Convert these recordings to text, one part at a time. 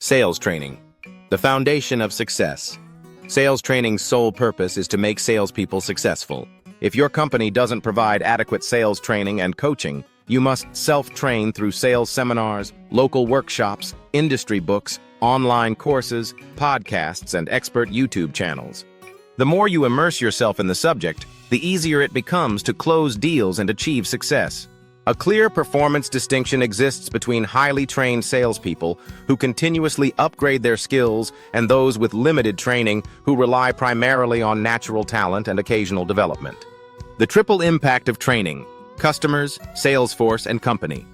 Sales training, the foundation of success. Sales training's sole purpose is to make salespeople successful. If your company doesn't provide adequate sales training and coaching, you must self-train through sales seminars, local workshops, industry books, online courses, podcasts, and expert YouTube channels. The more you immerse yourself in the subject, the easier it becomes to close deals and achieve success. A clear performance distinction exists between highly trained salespeople who continuously upgrade their skills and those with limited training who rely primarily on natural talent and occasional development. The triple impact of training: customers, sales force, and company.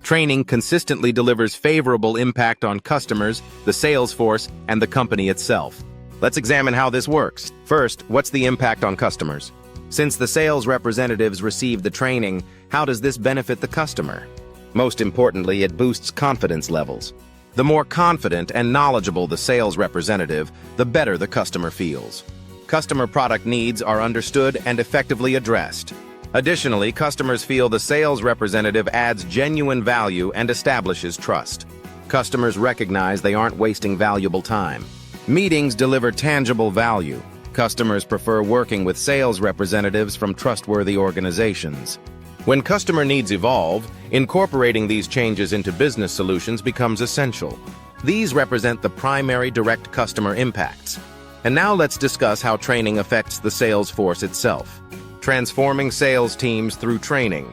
Training consistently delivers favorable impact on customers, the sales force, and the company itself. Let's examine how this works. First, what's the impact on customers? Since the sales representatives receive the training, how does this benefit the customer? Most importantly, it boosts confidence levels. The more confident and knowledgeable the sales representative, the better the customer feels. Customer product needs are understood and effectively addressed. Additionally, customers feel the sales representative adds genuine value and establishes trust. Customers recognize they aren't wasting valuable time. Meetings deliver tangible value. Customers prefer working with sales representatives from trustworthy organizations. When customer needs evolve, incorporating these changes into business solutions becomes essential. These represent the primary direct customer impacts. And now let's discuss how training affects the sales force itself. Transforming sales teams through training.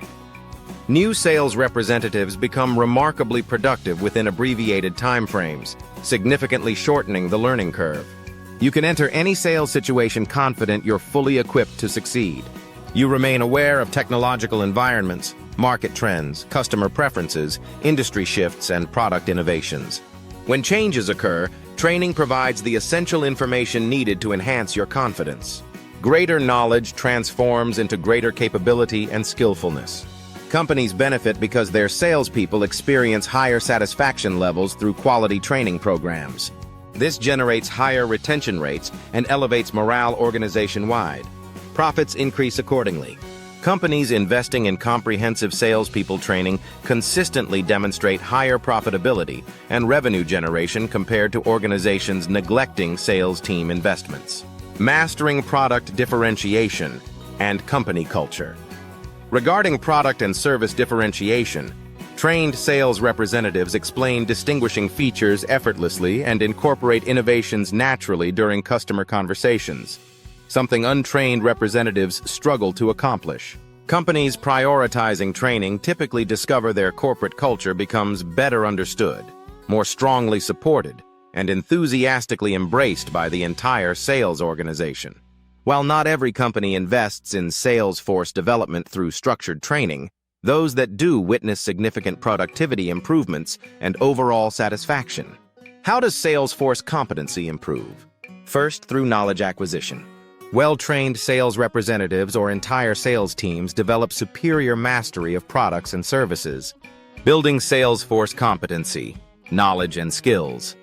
New sales representatives become remarkably productive within abbreviated timeframes, significantly shortening the learning curve. You can enter any sales situation confident you're fully equipped to succeed. You remain aware of technological environments, market trends, customer preferences, industry shifts, and product innovations. When changes occur, training provides the essential information needed to enhance your confidence. Greater knowledge transforms into greater capability and skillfulness. Companies benefit because their salespeople experience higher satisfaction levels through quality training programs. This generates higher retention rates and elevates morale organization-wide. Profits increase accordingly. Companies investing in comprehensive salespeople training consistently demonstrate higher profitability and revenue generation compared to organizations neglecting sales team investments. Mastering product differentiation and company culture. Regarding product and service differentiation, trained sales representatives explain distinguishing features effortlessly and incorporate innovations naturally during customer conversations, something untrained representatives struggle to accomplish. Companies prioritizing training typically discover their corporate culture becomes better understood, more strongly supported, and enthusiastically embraced by the entire sales organization. While not every company invests in sales force development through structured training, those that do witness significant productivity improvements and overall satisfaction. How does sales force competency improve? First, through knowledge acquisition. Well-trained sales representatives or entire sales teams develop superior mastery of products and services, building sales force competency, knowledge, and skills.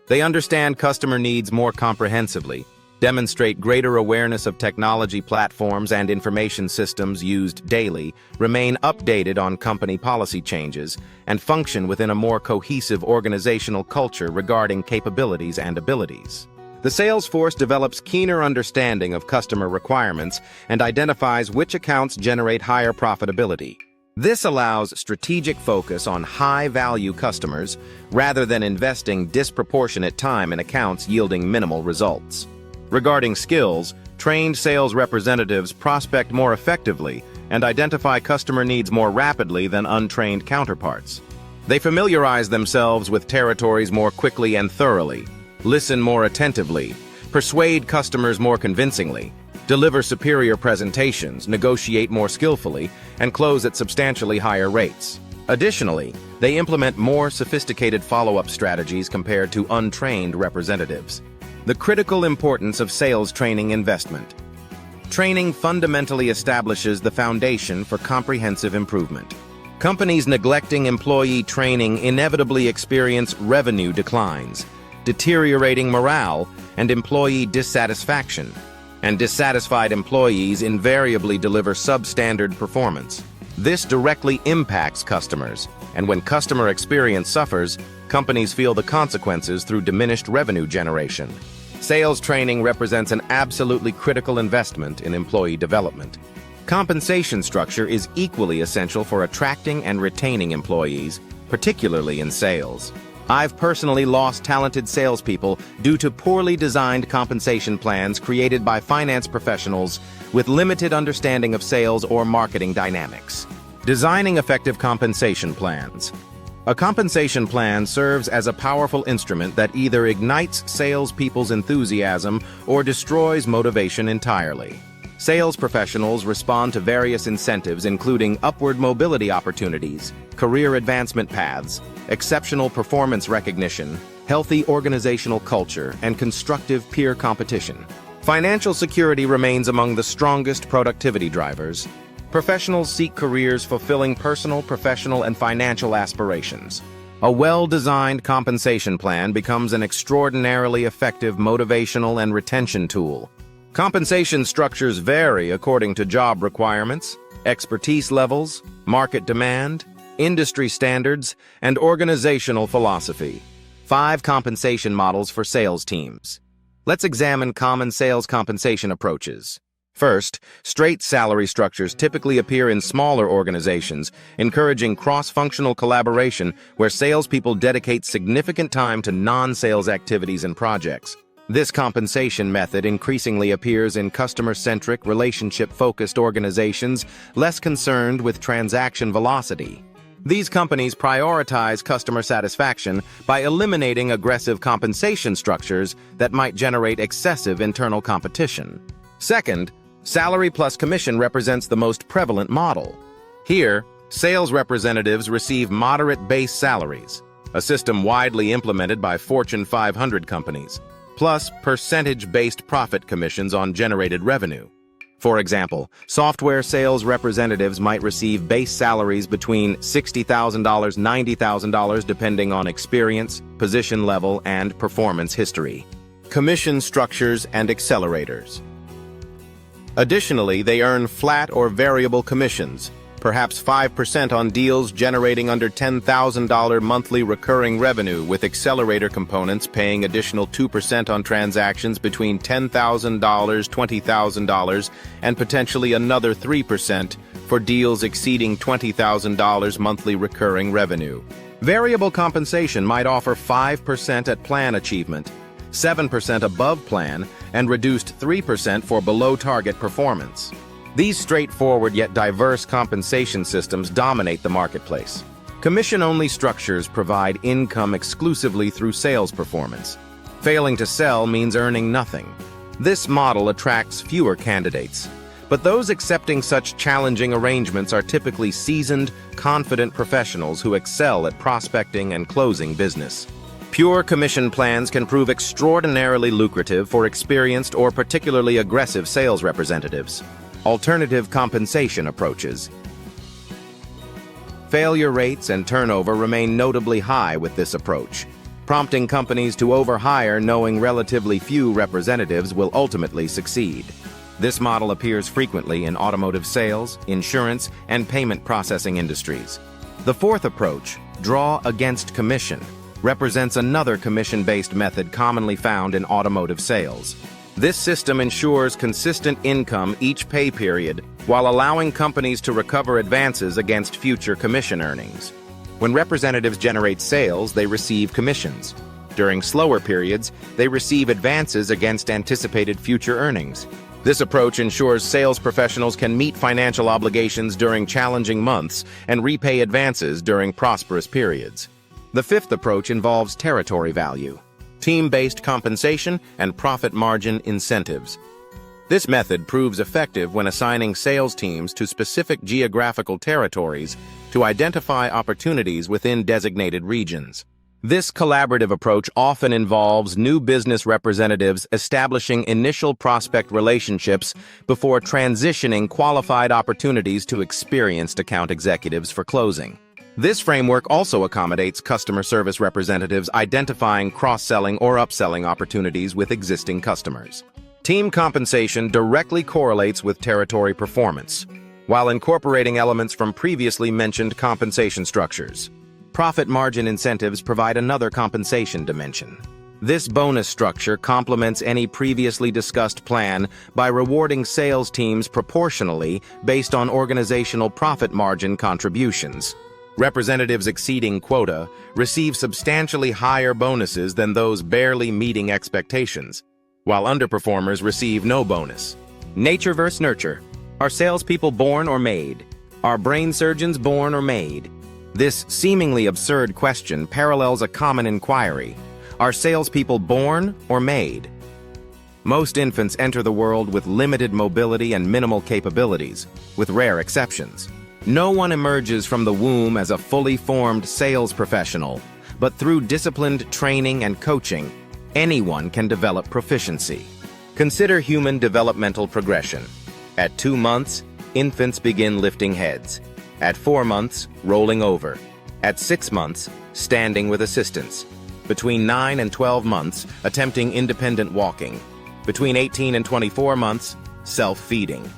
They understand customer needs more comprehensively, demonstrate greater awareness of technology platforms and information systems used daily, remain updated on company policy changes, and function within a more cohesive organizational culture regarding capabilities and abilities. The sales force develops keener understanding of customer requirements and identifies which accounts generate higher profitability. This allows strategic focus on high-value customers rather than investing disproportionate time in accounts yielding minimal results. Regarding skills, trained sales representatives prospect more effectively and identify customer needs more rapidly than untrained counterparts. They familiarize themselves with territories more quickly and thoroughly, listen more attentively, persuade customers more convincingly, deliver superior presentations, negotiate more skillfully, and close at substantially higher rates. Additionally, they implement more sophisticated follow-up strategies compared to untrained representatives. The critical importance of sales training investment. Training fundamentally establishes the foundation for comprehensive improvement. Companies neglecting employee training inevitably experience revenue declines, deteriorating morale, and employee dissatisfaction. And dissatisfied employees invariably deliver substandard performance. This directly impacts customers, and when customer experience suffers, companies feel the consequences through diminished revenue generation. Sales training represents an absolutely critical investment in employee development. Compensation structure is equally essential for attracting and retaining employees, particularly in sales. I've personally lost talented salespeople due to poorly designed compensation plans created by finance professionals with limited understanding of sales or marketing dynamics. Designing effective compensation plans. A compensation plan serves as a powerful instrument that either ignites salespeople's enthusiasm or destroys motivation entirely. Sales professionals respond to various incentives including upward mobility opportunities, career advancement paths, exceptional performance recognition, healthy organizational culture, and constructive peer competition. Financial security remains among the strongest productivity drivers. Professionals seek careers fulfilling personal, professional, and financial aspirations. A well-designed compensation plan becomes an extraordinarily effective motivational and retention tool. Compensation structures vary according to job requirements, expertise levels, market demand, industry standards, and organizational philosophy. 5 compensation models for sales teams. Let's examine common sales compensation approaches. First, straight salary structures typically appear in smaller organizations, encouraging cross-functional collaboration where salespeople dedicate significant time to non-sales activities and projects. This compensation method increasingly appears in customer-centric, relationship-focused organizations less concerned with transaction velocity. These companies prioritize customer satisfaction by eliminating aggressive compensation structures that might generate excessive internal competition. Second, salary plus commission represents the most prevalent model. Here, sales representatives receive moderate base salaries, a system widely implemented by Fortune 500 companies, plus percentage-based profit commissions on generated revenue. For example, software sales representatives might receive base salaries between $60,000 and $90,000 depending on experience, position level, and performance history. Commission structures and accelerators. Additionally, they earn flat or variable commissions, perhaps 5% on deals generating under $10,000 monthly recurring revenue, with accelerator components paying additional 2% on transactions between $10,000, $20,000, and potentially another 3% for deals exceeding $20,000 monthly recurring revenue. Variable compensation might offer 5% at plan achievement, 7% above plan, and reduced 3% for below-target performance. These straightforward yet diverse compensation systems dominate the marketplace. Commission-only structures provide income exclusively through sales performance. Failing to sell means earning nothing. This model attracts fewer candidates, but those accepting such challenging arrangements are typically seasoned, confident professionals who excel at prospecting and closing business. Pure commission plans can prove extraordinarily lucrative for experienced or particularly aggressive sales representatives. Alternative compensation approaches. Failure rates and turnover remain notably high with this approach, prompting companies to overhire knowing relatively few representatives will ultimately succeed. This model appears frequently in automotive sales, insurance, and payment processing industries. The fourth approach, draw against commission, represents another commission-based method commonly found in automotive sales. This system ensures consistent income each pay period while allowing companies to recover advances against future commission earnings. When representatives generate sales, they receive commissions. During slower periods, they receive advances against anticipated future earnings. This approach ensures sales professionals can meet financial obligations during challenging months and repay advances during prosperous periods. The fifth approach involves territory value, team-based compensation, and profit margin incentives. This method proves effective when assigning sales teams to specific geographical territories to identify opportunities within designated regions. This collaborative approach often involves new business representatives establishing initial prospect relationships before transitioning qualified opportunities to experienced account executives for closing. This framework also accommodates customer service representatives identifying cross-selling or upselling opportunities with existing customers. Team compensation directly correlates with territory performance. while incorporating elements from previously mentioned compensation structures. Profit margin incentives provide another compensation dimension. This bonus structure complements any previously discussed plan by rewarding sales teams proportionally based on organizational profit margin contributions. Representatives exceeding quota receive substantially higher bonuses than those barely meeting expectations, while underperformers receive no bonus. Nature versus nurture. Are salespeople born or made? Are brain surgeons born or made? This seemingly absurd question parallels a common inquiry. Are salespeople born or made? Most infants enter the world with limited mobility and minimal capabilities, with rare exceptions. No one emerges from the womb as a fully formed sales professional, but through disciplined training and coaching, anyone can develop proficiency. Consider human developmental progression. At 2 months, infants begin lifting heads. At 4 months, rolling over. At 6 months, standing with assistance. Between 9 and 12 months, attempting independent walking. Between 18 and 24 months, self-feeding.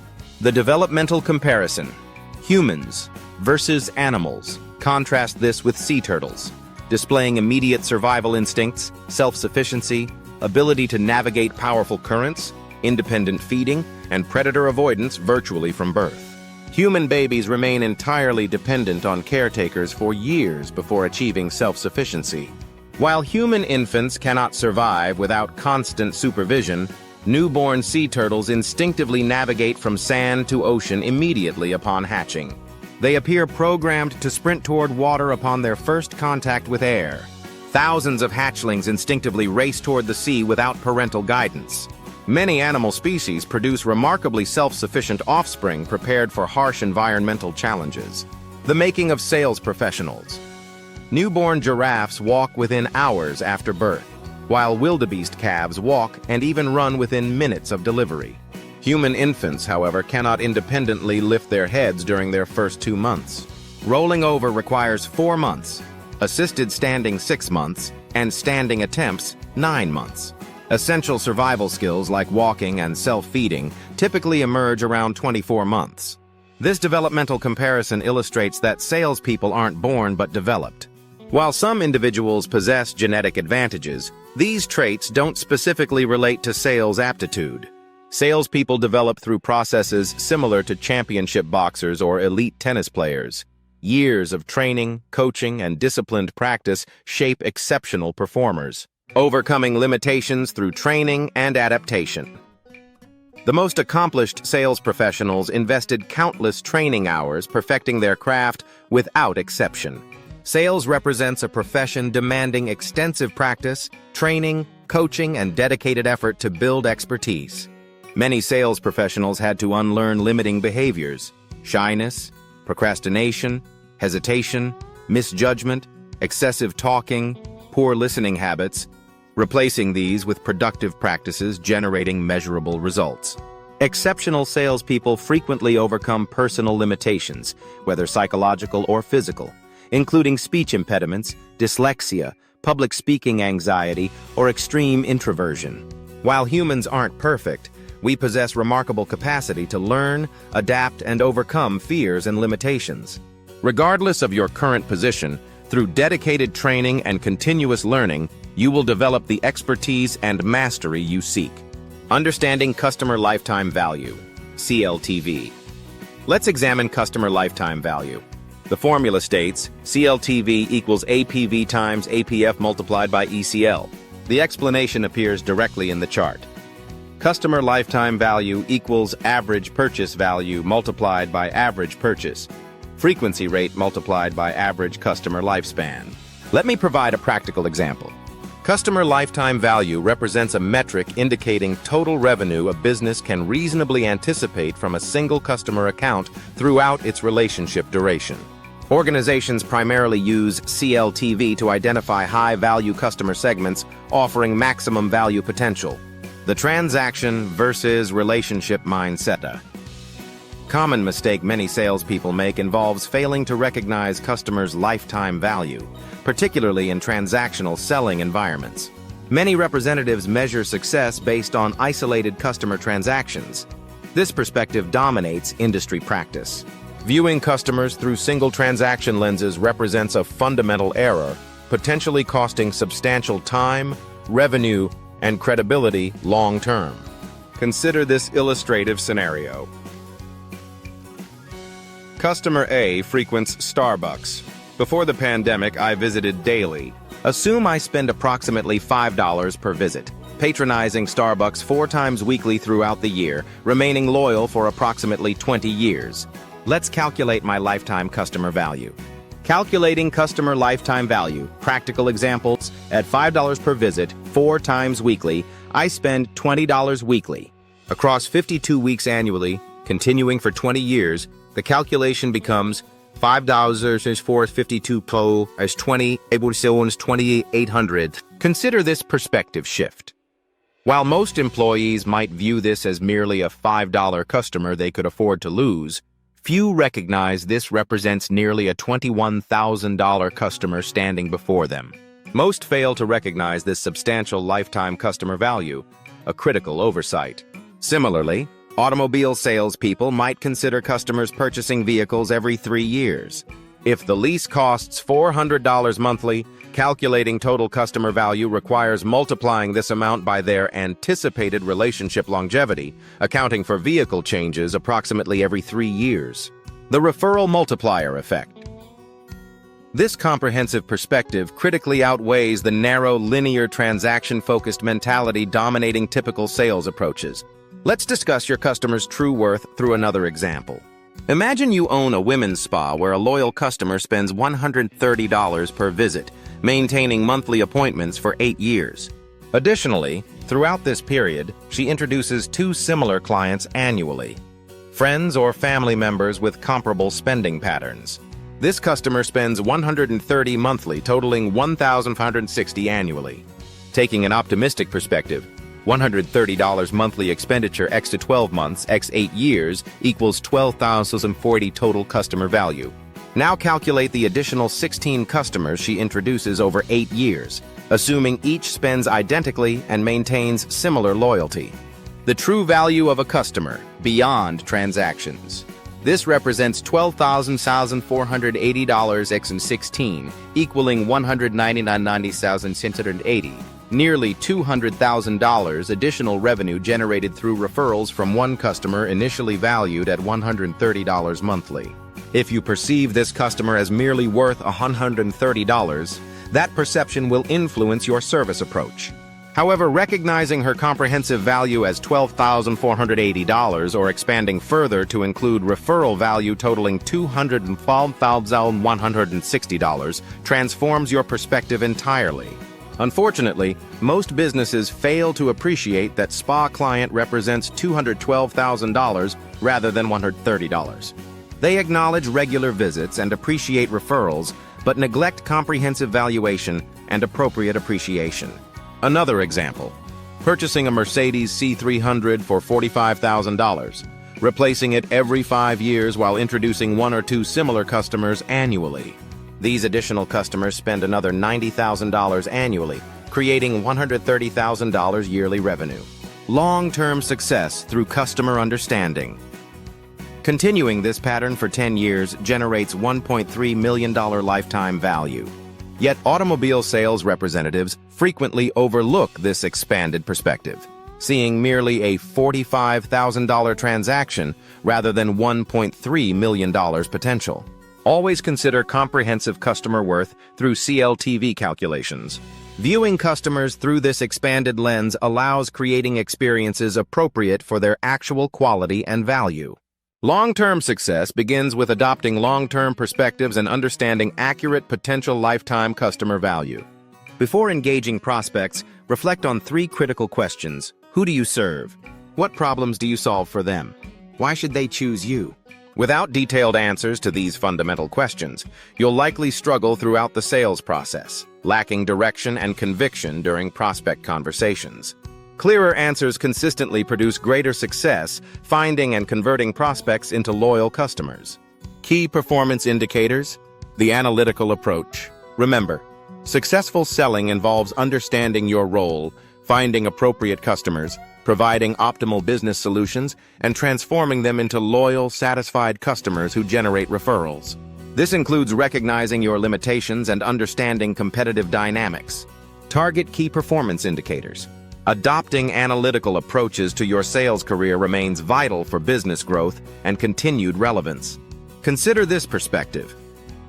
The developmental comparison. Humans versus animals. Contrast this with sea turtles, displaying immediate survival instincts, self-sufficiency, ability to navigate powerful currents, independent feeding, and predator avoidance virtually from birth. Human babies remain entirely dependent on caretakers for years before achieving self-sufficiency. While human infants cannot survive without constant supervision, newborn sea turtles instinctively navigate from sand to ocean immediately upon hatching. They appear programmed to sprint toward water upon their first contact with air. Thousands of hatchlings instinctively race toward the sea without parental guidance. Many animal species produce remarkably self-sufficient offspring prepared for harsh environmental challenges. The making of sales professionals. Newborn giraffes walk within hours after birth, while wildebeest calves walk and even run within minutes of delivery. Human infants, however, cannot independently lift their heads during their first 2 months. Rolling over requires 4 months, assisted standing 6 months, and standing attempts 9 months. Essential survival skills like walking and self-feeding typically emerge around 24 months. This developmental comparison illustrates that salespeople aren't born but developed. While some individuals possess genetic advantages, these traits don't specifically relate to sales aptitude. Salespeople develop through processes similar to championship boxers or elite tennis players. Years of training, coaching, and disciplined practice shape exceptional performers, overcoming limitations through training and adaptation. The most accomplished sales professionals invested countless training hours perfecting their craft without exception. Sales represents a profession demanding extensive practice, training, coaching, and dedicated effort to build expertise. Many sales professionals had to unlearn limiting behaviors: shyness, procrastination, hesitation, misjudgment, excessive talking, poor listening habits, replacing these with productive practices generating measurable results. Exceptional salespeople frequently overcome personal limitations, whether psychological or physical, including speech impediments, dyslexia, public speaking anxiety, or extreme introversion. While humans aren't perfect, we possess remarkable capacity to learn, adapt, and overcome fears and limitations. Regardless of your current position, through dedicated training and continuous learning, you will develop the expertise and mastery you seek. Understanding Customer Lifetime Value, CLTV. Let's examine customer lifetime value. The formula states CLTV equals APV times APF multiplied by ECL. The explanation appears directly in the chart. Customer lifetime value equals average purchase value multiplied by average purchase, frequency rate multiplied by average customer lifespan. Let me provide a practical example. Customer lifetime value represents a metric indicating total revenue a business can reasonably anticipate from a single customer account throughout its relationship duration. Organizations primarily use CLTV to identify high-value customer segments offering maximum value potential. The transaction versus relationship mindset. Common mistake many salespeople make involves failing to recognize customers' lifetime value, particularly in transactional selling environments. Many representatives measure success based on isolated customer transactions. This perspective dominates industry practice. Viewing customers through single transaction lenses represents a fundamental error, potentially costing substantial time, revenue, and credibility long-term. Consider this illustrative scenario. Customer A frequents Starbucks. Before the pandemic, I visited daily. Assume I spend approximately $5 per visit, patronizing Starbucks 4 times weekly throughout the year, remaining loyal for approximately 20 years. Let's calculate my lifetime customer value. Calculating customer lifetime value. Practical examples: at $5 per visit, 4 times weekly, I spend $20 weekly. Across 52 weeks annually, continuing for 20 years, the calculation becomes $5 for 52 pro as 20 equals 2,800. Consider this perspective shift. While most employees might view this as merely a $5 customer they could afford to lose, few recognize this represents nearly a $21,000 customer standing before them. Most fail to recognize this substantial lifetime customer value, a critical oversight. Similarly, automobile salespeople might consider customers purchasing vehicles every 3 years. If the lease costs $400 monthly, calculating total customer value requires multiplying this amount by their anticipated relationship longevity, accounting for vehicle changes approximately every 3 years. The referral multiplier effect. This comprehensive perspective critically outweighs the narrow, linear, transaction-focused mentality dominating typical sales approaches. Let's discuss your customer's true worth through another example. Imagine you own a women's spa where a loyal customer spends $130 per visit, maintaining monthly appointments for 8 years. Additionally, throughout this period, she introduces 2 similar clients annually, friends or family members with comparable spending patterns. This customer spends $130 monthly, totaling $1,560 annually. Taking an optimistic perspective, $130 monthly expenditure x to 12 months x 8 years equals $12,040 total customer value. Now calculate the additional 16 customers she introduces over 8 years, assuming each spends identically and maintains similar loyalty. The true value of a customer, beyond transactions. This represents $12,480 x 16, equaling $199,680. Nearly $200,000 additional revenue generated through referrals from one customer initially valued at $130 monthly. If you perceive this customer as merely worth $130, that perception will influence your service approach. However, recognizing her comprehensive value as $12,480 or expanding further to include referral value totaling $212,160 transforms your perspective entirely. Unfortunately, most businesses fail to appreciate that spa client represents $212,000 rather than $130. They acknowledge regular visits and appreciate referrals, but neglect comprehensive valuation and appropriate appreciation. Another example, purchasing a Mercedes C300 for $45,000, replacing it every 5 years while introducing 1 or 2 similar customers annually. These additional customers spend another $90,000 annually, creating $130,000 yearly revenue. Long-term success through customer understanding. Continuing this pattern for 10 years generates $1.3 million lifetime value. Yet automobile sales representatives frequently overlook this expanded perspective, seeing merely a $45,000 transaction rather than $1.3 million potential. Always consider comprehensive customer worth through CLTV calculations. Viewing customers through this expanded lens allows creating experiences appropriate for their actual quality and value. Long-term success begins with adopting long-term perspectives and understanding accurate potential lifetime customer value. Before engaging prospects, reflect on 3 critical questions. Who do you serve? What problems do you solve for them? Why should they choose you? Without detailed answers to these fundamental questions, you'll likely struggle throughout the sales process, lacking direction and conviction during prospect conversations. Clearer answers consistently produce greater success, finding and converting prospects into loyal customers. Key performance indicators: the analytical approach. Remember, successful selling involves understanding your role, finding appropriate customers, providing optimal business solutions, and transforming them into loyal, satisfied customers who generate referrals. This includes recognizing your limitations and understanding competitive dynamics. Target key performance indicators. Adopting analytical approaches to your sales career remains vital for business growth and continued relevance. Consider this perspective.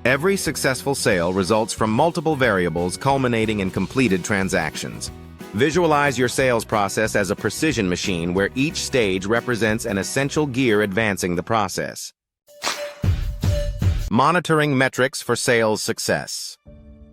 Every successful sale results from multiple variables culminating in completed transactions. Visualize your sales process as a precision machine where each stage represents an essential gear advancing the process. Monitoring metrics for sales success.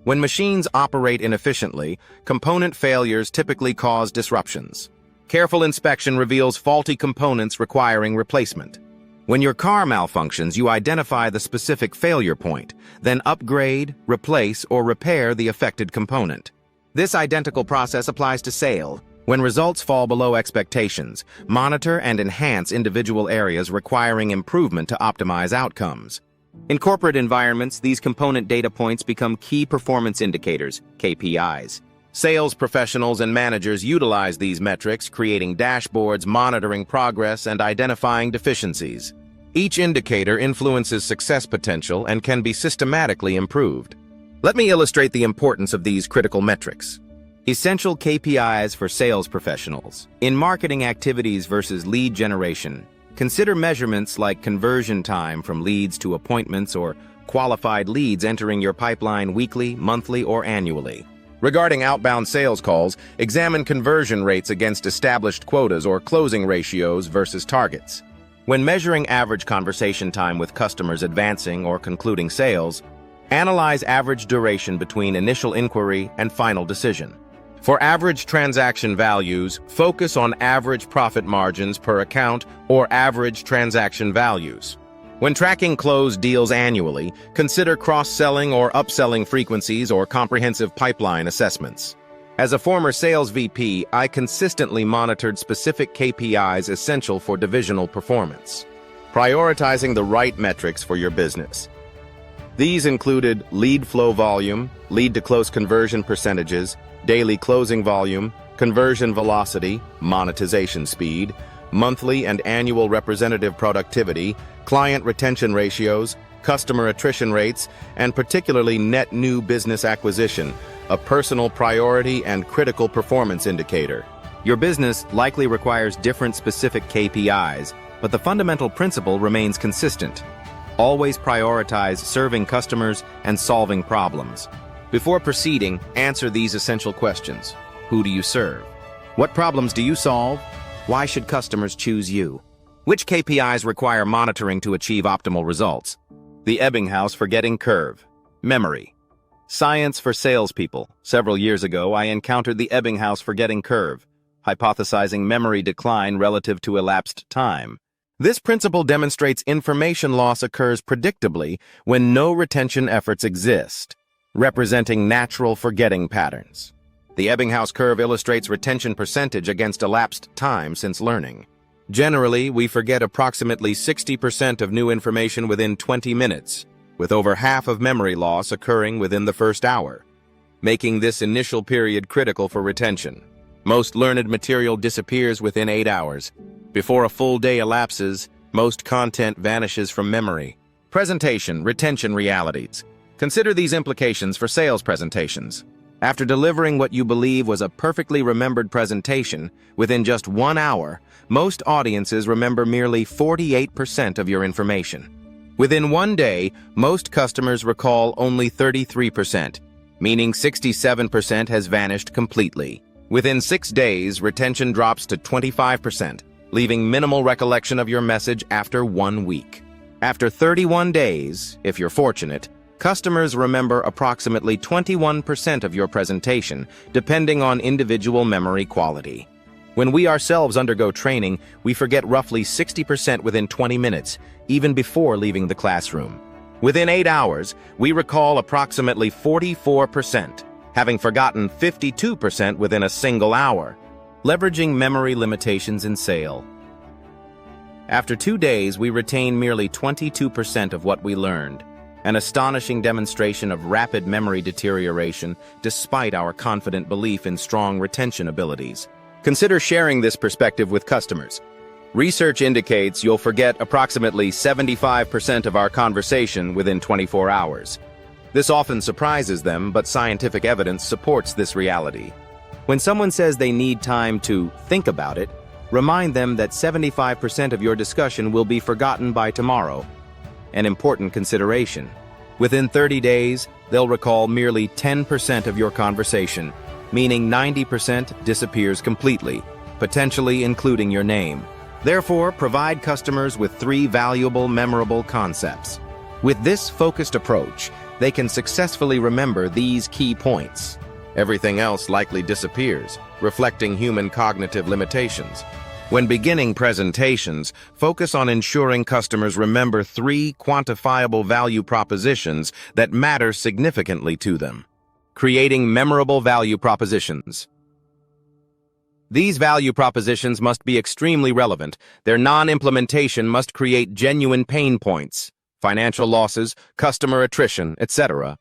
When machines operate inefficiently, component failures typically cause disruptions. Careful inspection reveals faulty components requiring replacement. When your car malfunctions, you identify the specific failure point, then upgrade, replace, or repair the affected component. This identical process applies to sales. When results fall below expectations, monitor and enhance individual areas requiring improvement to optimize outcomes. In corporate environments, these component data points become key performance indicators, KPIs. Sales professionals and managers utilize these metrics, creating dashboards, monitoring progress, and identifying deficiencies. Each indicator influences success potential and can be systematically improved. Let me illustrate the importance of these critical metrics. Essential KPIs for sales professionals. In marketing activities versus lead generation, consider measurements like conversion time from leads to appointments or qualified leads entering your pipeline weekly, monthly, or annually. Regarding outbound sales calls, examine conversion rates against established quotas or closing ratios versus targets. When measuring average conversation time with customers advancing or concluding sales, analyze average duration between initial inquiry and final decision. For average transaction values, focus on average profit margins per account or average transaction values. When tracking closed deals annually, consider cross-selling or upselling frequencies or comprehensive pipeline assessments. As a former sales VP, I consistently monitored specific KPIs essential for divisional performance. Prioritizing the right metrics for your business. These included lead flow volume, lead-to-close conversion percentages, daily closing volume, conversion velocity, monetization speed, monthly and annual representative productivity, client retention ratios, customer attrition rates, and particularly net new business acquisition, a personal priority and critical performance indicator. Your business likely requires different specific KPIs, but the fundamental principle remains consistent. Always prioritize serving customers and solving problems. Before proceeding, answer these essential questions. Who do you serve? What problems do you solve? Why should customers choose you? Which KPIs require monitoring to achieve optimal results? The Ebbinghaus forgetting curve. Memory. Science for salespeople. Several years ago, I encountered the Ebbinghaus forgetting curve, hypothesizing memory decline relative to elapsed time. This principle demonstrates information loss occurs predictably when no retention efforts exist, representing natural forgetting patterns. The Ebbinghaus curve illustrates retention percentage against elapsed time since learning. Generally, we forget approximately 60% of new information within 20 minutes, with over half of memory loss occurring within the first hour, making this initial period critical for retention. Most learned material disappears within 8 hours. Before a full day elapses, most content vanishes from memory. Presentation, retention realities. Consider these implications for sales presentations. After delivering what you believe was a perfectly remembered presentation, within just 1 hour, most audiences remember merely 48% of your information. Within 1 day, most customers recall only 33%, meaning 67% has vanished completely. Within 6 days, retention drops to 25%, leaving minimal recollection of your message after 1 week. After 31 days, if you're fortunate, customers remember approximately 21% of your presentation, depending on individual memory quality. When we ourselves undergo training, we forget roughly 60% within 20 minutes, even before leaving the classroom. Within 8 hours, we recall approximately 44%, having forgotten 52% within a single hour. Leveraging memory limitations in sale. After 2 days, we retain merely 22% of what we learned, an astonishing demonstration of rapid memory deterioration despite our confident belief in strong retention abilities. Consider sharing this perspective with customers. Research indicates you'll forget approximately 75% of our conversation within 24 hours. This often surprises them, but scientific evidence supports this reality. When someone says they need time to think about it, remind them that 75% of your discussion will be forgotten by tomorrow. An important consideration. Within 30 days, they'll recall merely 10% of your conversation, meaning 90% disappears completely, potentially including your name. Therefore, provide customers with 3 valuable, memorable concepts. With this focused approach, they can successfully remember these key points. Everything else likely disappears, reflecting human cognitive limitations. When beginning presentations, focus on ensuring customers remember 3 quantifiable value propositions that matter significantly to them. Creating memorable value propositions. These value propositions must be extremely relevant. Their non-implementation must create genuine pain points, financial losses, customer attrition, etc.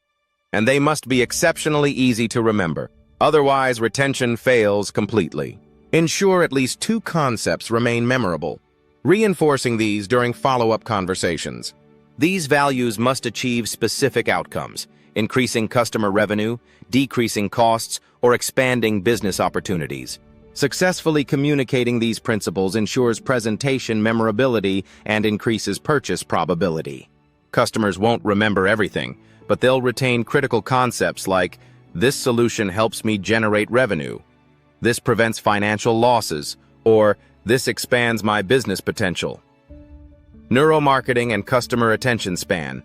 And they must be exceptionally easy to remember. Otherwise, retention fails completely. Ensure at least 2 concepts remain memorable, reinforcing these during follow-up conversations. These values must achieve specific outcomes, increasing customer revenue, decreasing costs, or expanding business opportunities. Successfully communicating these principles ensures presentation memorability and increases purchase probability. Customers won't remember everything, but they'll retain critical concepts like, "This solution helps me generate revenue," "This prevents financial losses," or "This expands my business potential." Neuromarketing and customer attention span.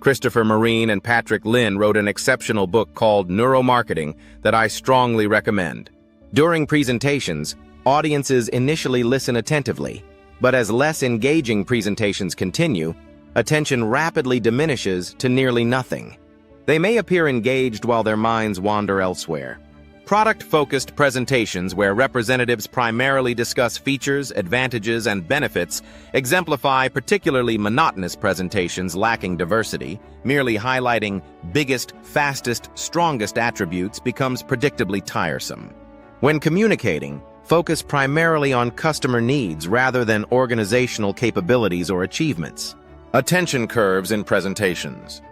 Christopher Marine and Patrick Lynn wrote an exceptional book called Neuromarketing that I strongly recommend. During presentations, audiences initially listen attentively, but as less engaging presentations continue, attention rapidly diminishes to nearly nothing. They may appear engaged while their minds wander elsewhere. Product-focused presentations where representatives primarily discuss features, advantages, and benefits exemplify particularly monotonous presentations lacking diversity. Merely highlighting biggest, fastest, strongest attributes becomes predictably tiresome. When communicating, focus primarily on customer needs rather than organizational capabilities or achievements. Attention curves in presentations.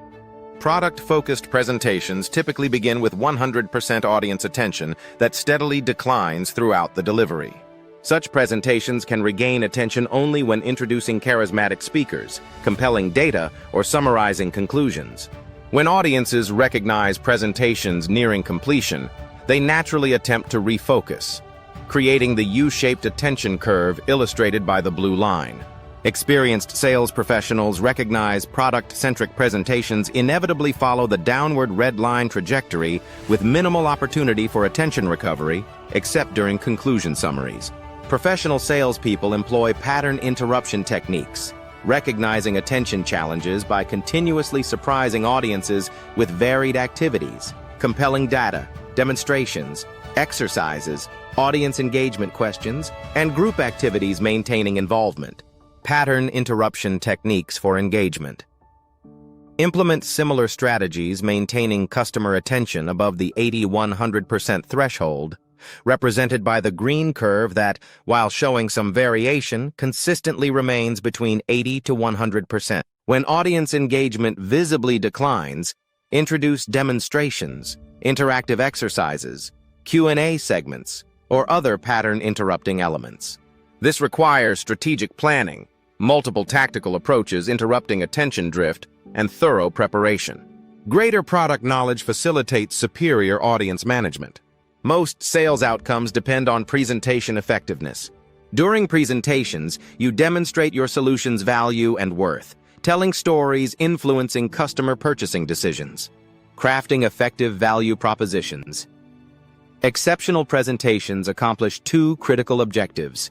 Product-focused presentations typically begin with 100% audience attention that steadily declines throughout the delivery. Such presentations can regain attention only when introducing charismatic speakers, compelling data, or summarizing conclusions. When audiences recognize presentations nearing completion, they naturally attempt to refocus, creating the U-shaped attention curve illustrated by the blue line. Experienced sales professionals recognize product-centric presentations inevitably follow the downward red line trajectory with minimal opportunity for attention recovery, except during conclusion summaries. Professional salespeople employ pattern interruption techniques, recognizing attention challenges by continuously surprising audiences with varied activities, compelling data, demonstrations, exercises, audience engagement questions, and group activities maintaining involvement. Pattern interruption techniques for engagement. Implement similar strategies maintaining customer attention above the 80-100% threshold, represented by the green curve that, while showing some variation, consistently remains between 80 to 100%. When audience engagement visibly declines, introduce demonstrations, interactive exercises, Q&A segments, or other pattern-interrupting elements. This requires strategic planning, multiple tactical approaches interrupting attention drift, and thorough preparation. Greater product knowledge facilitates superior audience management. Most sales outcomes depend on presentation effectiveness. During presentations, you demonstrate your solution's value and worth, telling stories influencing customer purchasing decisions. Crafting effective value propositions. Exceptional presentations accomplish 2 critical objectives: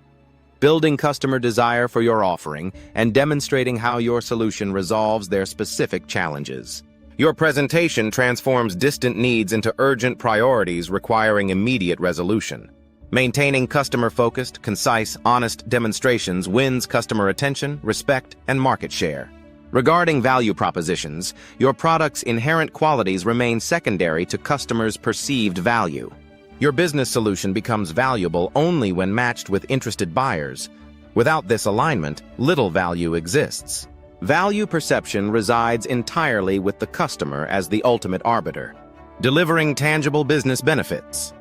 building customer desire for your offering and demonstrating how your solution resolves their specific challenges. Your presentation transforms distant needs into urgent priorities requiring immediate resolution. Maintaining customer-focused, concise, honest demonstrations wins customer attention, respect, and market share. Regarding value propositions, your product's inherent qualities remain secondary to customers' perceived value. Your business solution becomes valuable only when matched with interested buyers. Without this alignment, little value exists. Value perception resides entirely with the customer as the ultimate arbiter. Delivering tangible business benefits.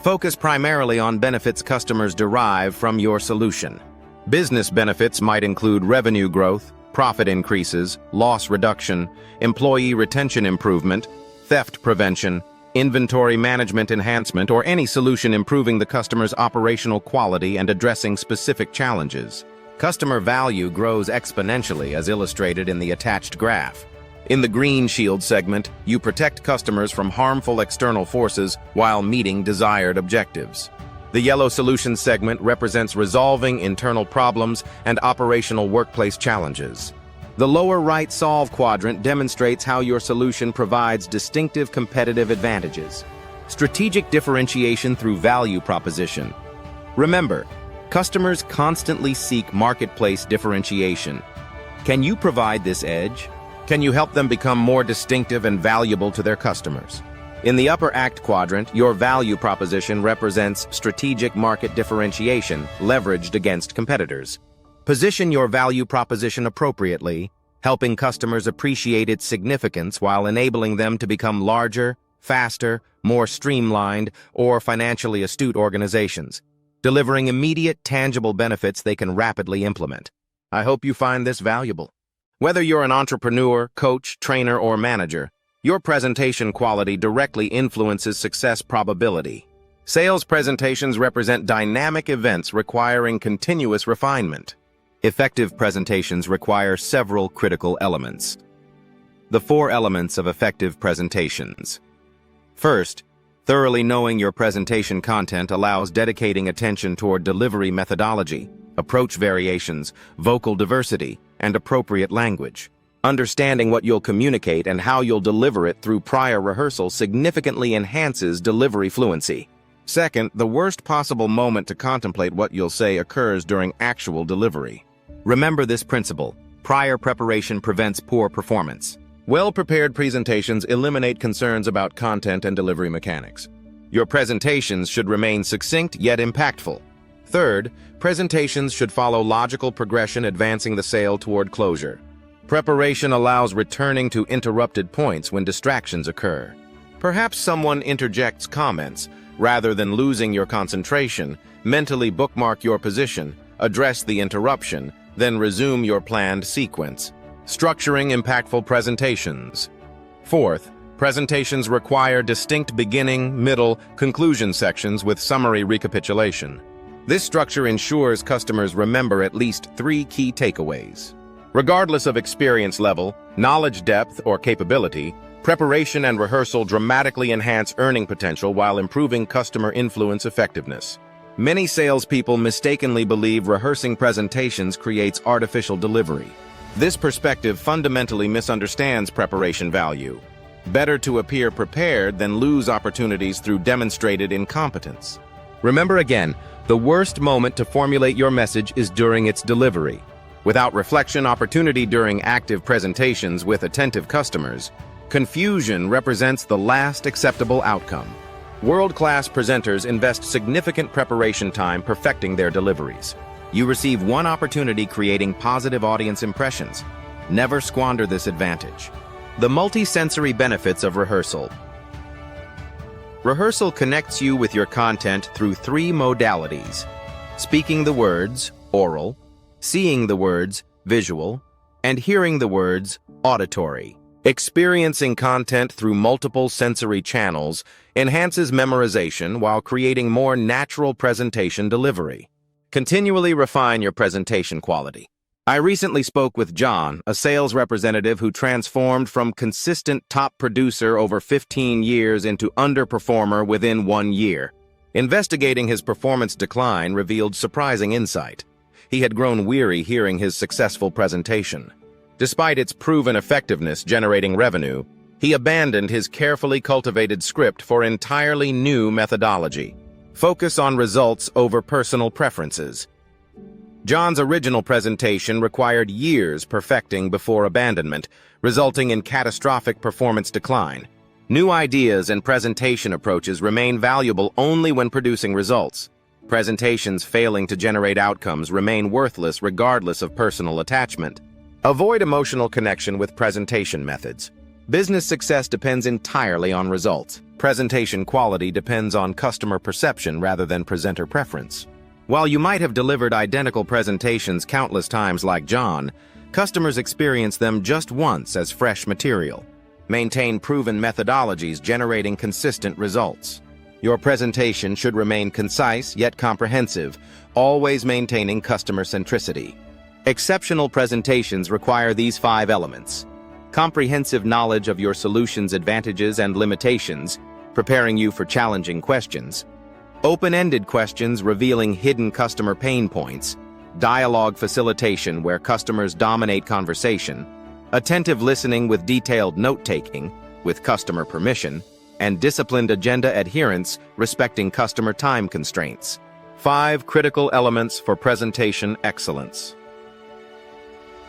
Focus primarily on benefits customers derive from your solution. Business benefits might include revenue growth, profit increases, loss reduction, employee retention improvement, theft prevention, inventory management enhancement, or any solution improving the customer's operational quality and addressing specific challenges. Customer value grows exponentially as illustrated in the attached graph. In the Green Shield segment, you protect customers from harmful external forces while meeting desired objectives. The Yellow Solutions segment represents resolving internal problems and operational workplace challenges. The lower right solve quadrant demonstrates how your solution provides distinctive competitive advantages. Strategic differentiation through value proposition. Remember, customers constantly seek marketplace differentiation. Can you provide this edge? Can you help them become more distinctive and valuable to their customers? In the upper act quadrant, your value proposition represents strategic market differentiation leveraged against competitors. Position your value proposition appropriately, helping customers appreciate its significance while enabling them to become larger, faster, more streamlined, or financially astute organizations, delivering immediate, tangible benefits they can rapidly implement. I hope you find this valuable. Whether you're an entrepreneur, coach, trainer, or manager, your presentation quality directly influences success probability. Sales presentations represent dynamic events requiring continuous refinement. Effective presentations require several critical elements. The 4 elements of effective presentations. First, thoroughly knowing your presentation content allows dedicating attention toward delivery methodology, approach variations, vocal diversity, and appropriate language. Understanding what you'll communicate and how you'll deliver it through prior rehearsal significantly enhances delivery fluency. Second, the worst possible moment to contemplate what you'll say occurs during actual delivery. Remember this principle: prior preparation prevents poor performance. Well-prepared presentations eliminate concerns about content and delivery mechanics. Your presentations should remain succinct yet impactful. Third, presentations should follow logical progression, advancing the sale toward closure. Preparation allows returning to interrupted points when distractions occur. Perhaps someone interjects comments. Rather than losing your concentration, mentally bookmark your position, address the interruption, then resume your planned sequence. Structuring impactful presentations. Fourth, presentations require distinct beginning, middle, conclusion sections with summary recapitulation. This structure ensures customers remember at least 3 key takeaways. Regardless of experience level, knowledge depth, or capability, preparation and rehearsal dramatically enhance earning potential while improving customer influence effectiveness. Many salespeople mistakenly believe rehearsing presentations creates artificial delivery. This perspective fundamentally misunderstands preparation value. Better to appear prepared than lose opportunities through demonstrated incompetence. Remember again, the worst moment to formulate your message is during its delivery. Without reflection opportunity during active presentations with attentive customers, confusion represents the last acceptable outcome. World-class presenters invest significant preparation time perfecting their deliveries. You receive one opportunity creating positive audience impressions. Never squander this advantage. The multi-sensory benefits of rehearsal. Rehearsal connects you with your content through 3 modalities: speaking the words, oral, seeing the words, visual, and hearing the words, auditory. Experiencing content through multiple sensory channels enhances memorization while creating more natural presentation delivery. Continually refine your presentation quality. I recently spoke with John, a sales representative who transformed from consistent top producer over 15 years into underperformer within 1 year. Investigating his performance decline revealed surprising insight. He had grown weary hearing his successful presentation. Despite its proven effectiveness generating revenue, he abandoned his carefully cultivated script for entirely new methodology. Focus on results over personal preferences. John's original presentation required years perfecting before abandonment, resulting in catastrophic performance decline. New ideas and presentation approaches remain valuable only when producing results. Presentations failing to generate outcomes remain worthless regardless of personal attachment. Avoid emotional connection with presentation methods. Business success depends entirely on results. Presentation quality depends on customer perception rather than presenter preference. While you might have delivered identical presentations countless times like John, customers experience them just once as fresh material. Maintain proven methodologies generating consistent results. Your presentation should remain concise yet comprehensive, always maintaining customer centricity. Exceptional presentations require these 5 elements: comprehensive knowledge of your solution's advantages and limitations, preparing you for challenging questions, open-ended questions revealing hidden customer pain points, dialogue facilitation where customers dominate conversation, attentive listening with detailed note-taking, with customer permission, and disciplined agenda adherence respecting customer time constraints. 5 critical elements for presentation excellence.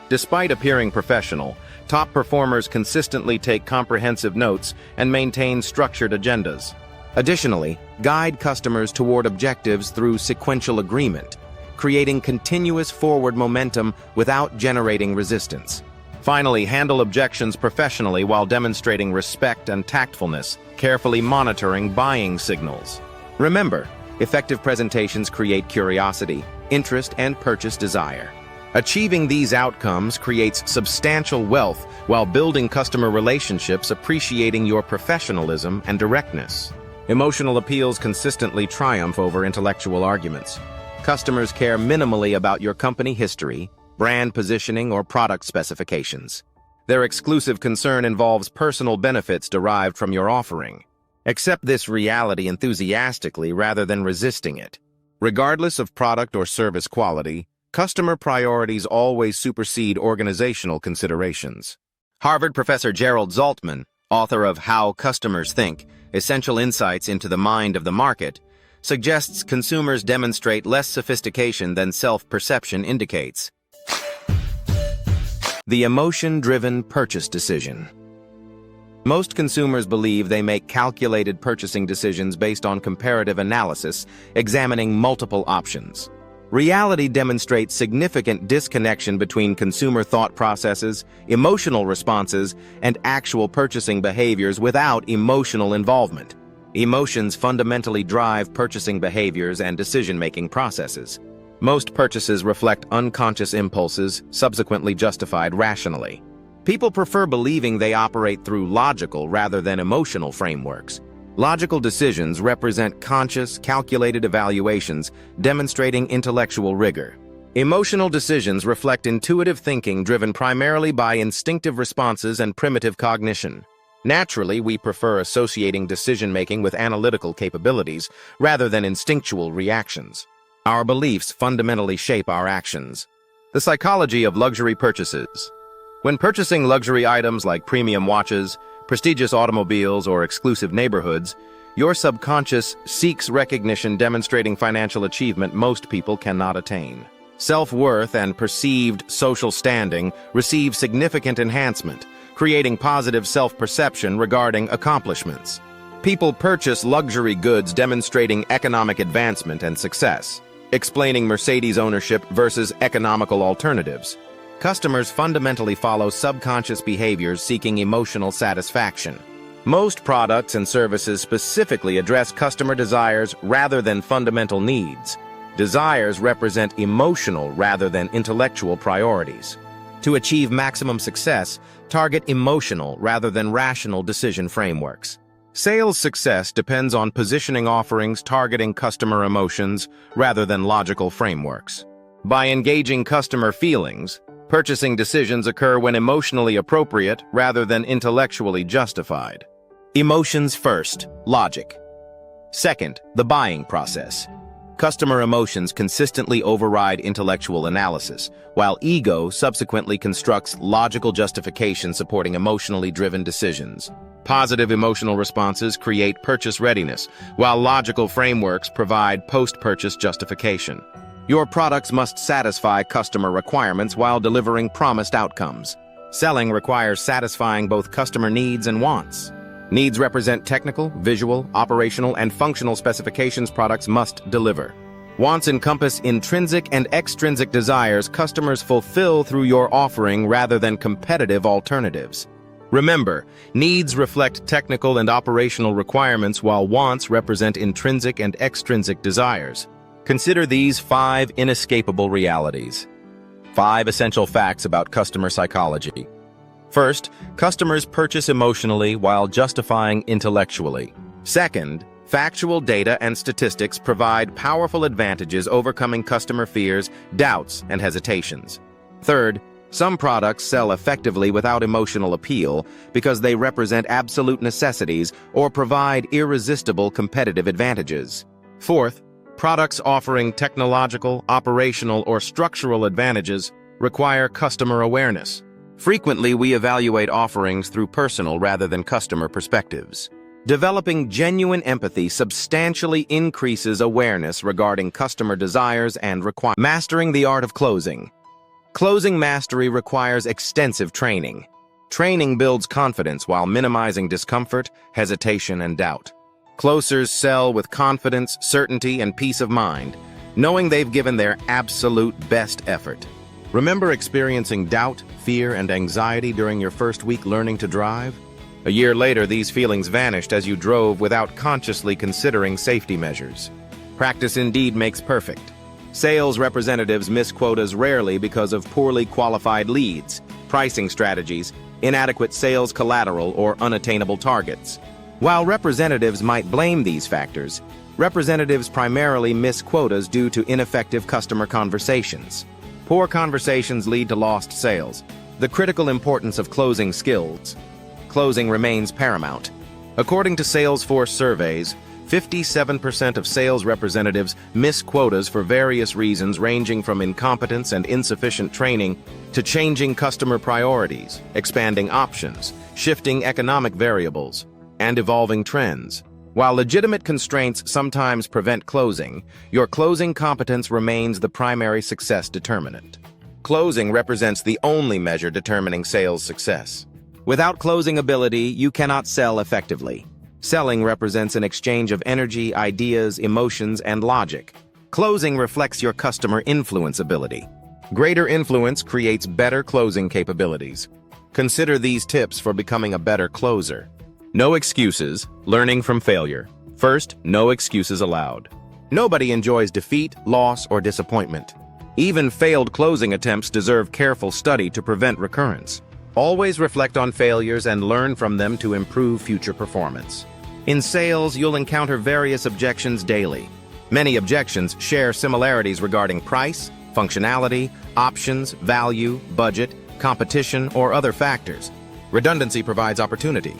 Despite appearing professional, top performers consistently take comprehensive notes and maintain structured agendas. Additionally, guide customers toward objectives through sequential agreement, creating continuous forward momentum without generating resistance. Finally, handle objections professionally while demonstrating respect and tactfulness, carefully monitoring buying signals. Remember, effective presentations create curiosity, interest, and purchase desire. Achieving these outcomes creates substantial wealth while building customer relationships, appreciating your professionalism and directness. Emotional appeals consistently triumph over intellectual arguments. Customers care minimally about your company history, brand positioning, or product specifications. Their exclusive concern involves personal benefits derived from your offering. Accept this reality enthusiastically rather than resisting it. Regardless of product or service quality, customer priorities always supersede organizational considerations. Harvard professor Gerald Zaltman, author of How Customers Think, Essential Insights into the Mind of the Market, suggests consumers demonstrate less sophistication than self-perception indicates. The emotion-driven purchase decision. Most consumers believe they make calculated purchasing decisions based on comparative analysis, examining multiple options. Reality demonstrates significant disconnection between consumer thought processes, emotional responses, and actual purchasing behaviors without emotional involvement. Emotions fundamentally drive purchasing behaviors and decision-making processes. Most purchases reflect unconscious impulses, subsequently justified rationally. People prefer believing they operate through logical rather than emotional frameworks. Logical decisions represent conscious, calculated evaluations, demonstrating intellectual rigor. Emotional decisions reflect intuitive thinking driven primarily by instinctive responses and primitive cognition. Naturally, we prefer associating decision-making with analytical capabilities rather than instinctual reactions. Our beliefs fundamentally shape our actions. The psychology of luxury purchases. When purchasing luxury items like premium watches, prestigious automobiles, or exclusive neighborhoods, your subconscious seeks recognition demonstrating financial achievement most people cannot attain. Self-worth and perceived social standing receive significant enhancement, creating positive self-perception regarding accomplishments. People purchase luxury goods demonstrating economic advancement and success, explaining Mercedes ownership versus economical alternatives. Customers fundamentally follow subconscious behaviors seeking emotional satisfaction. Most products and services specifically address customer desires rather than fundamental needs. Desires represent emotional rather than intellectual priorities. To achieve maximum success, target emotional rather than rational decision frameworks. Sales success depends on positioning offerings targeting customer emotions rather than logical frameworks. By engaging customer feelings, purchasing decisions occur when emotionally appropriate rather than intellectually justified. Emotions first, logic. Second, the buying process. Customer emotions consistently override intellectual analysis, while ego subsequently constructs logical justification supporting emotionally driven decisions. Positive emotional responses create purchase readiness, while logical frameworks provide post-purchase justification. Your products must satisfy customer requirements while delivering promised outcomes. Selling requires satisfying both customer needs and wants. Needs represent technical, visual, operational, and functional specifications products must deliver. Wants encompass intrinsic and extrinsic desires customers fulfill through your offering rather than competitive alternatives. Remember, needs reflect technical and operational requirements while wants represent intrinsic and extrinsic desires. Consider these 5 inescapable realities. 5 essential facts about customer psychology. First, customers purchase emotionally while justifying intellectually. Second, factual data and statistics provide powerful advantages overcoming customer fears, doubts, and hesitations. Third, some products sell effectively without emotional appeal because they represent absolute necessities or provide irresistible competitive advantages. Fourth, products offering technological, operational, or structural advantages require customer awareness. Frequently, we evaluate offerings through personal rather than customer perspectives. Developing genuine empathy substantially increases awareness regarding customer desires and requirements. Mastering the art of closing. Closing mastery requires extensive training. Training builds confidence while minimizing discomfort, hesitation, and doubt. Closers sell with confidence, certainty, and peace of mind, knowing they've given their absolute best effort. Remember experiencing doubt, fear, and anxiety during your first week learning to drive? A year later, these feelings vanished as you drove without consciously considering safety measures. Practice indeed makes perfect. Sales representatives miss quotas rarely because of poorly qualified leads, pricing strategies, inadequate sales collateral, or unattainable targets. While representatives might blame these factors, representatives primarily miss quotas due to ineffective customer conversations. Poor conversations lead to lost sales. The critical importance of closing skills. Closing remains paramount. According to Salesforce surveys, 57% of sales representatives miss quotas for various reasons ranging from incompetence and insufficient training to changing customer priorities, expanding options, shifting economic variables, and evolving trends. While legitimate constraints sometimes prevent closing, your closing competence remains the primary success determinant. Closing represents the only measure determining sales success. Without closing ability, you cannot sell effectively. Selling represents an exchange of energy, ideas, emotions, and logic. Closing reflects your customer influence ability. Greater influence creates better closing capabilities. Consider these tips for becoming a better closer. No excuses, learning from failure. First, no excuses allowed. Nobody enjoys defeat, loss, or disappointment. Even failed closing attempts deserve careful study to prevent recurrence. Always reflect on failures and learn from them to improve future performance. In sales, you'll encounter various objections daily. Many objections share similarities regarding price, functionality, options, value, budget, competition, or other factors. Redundancy provides opportunity.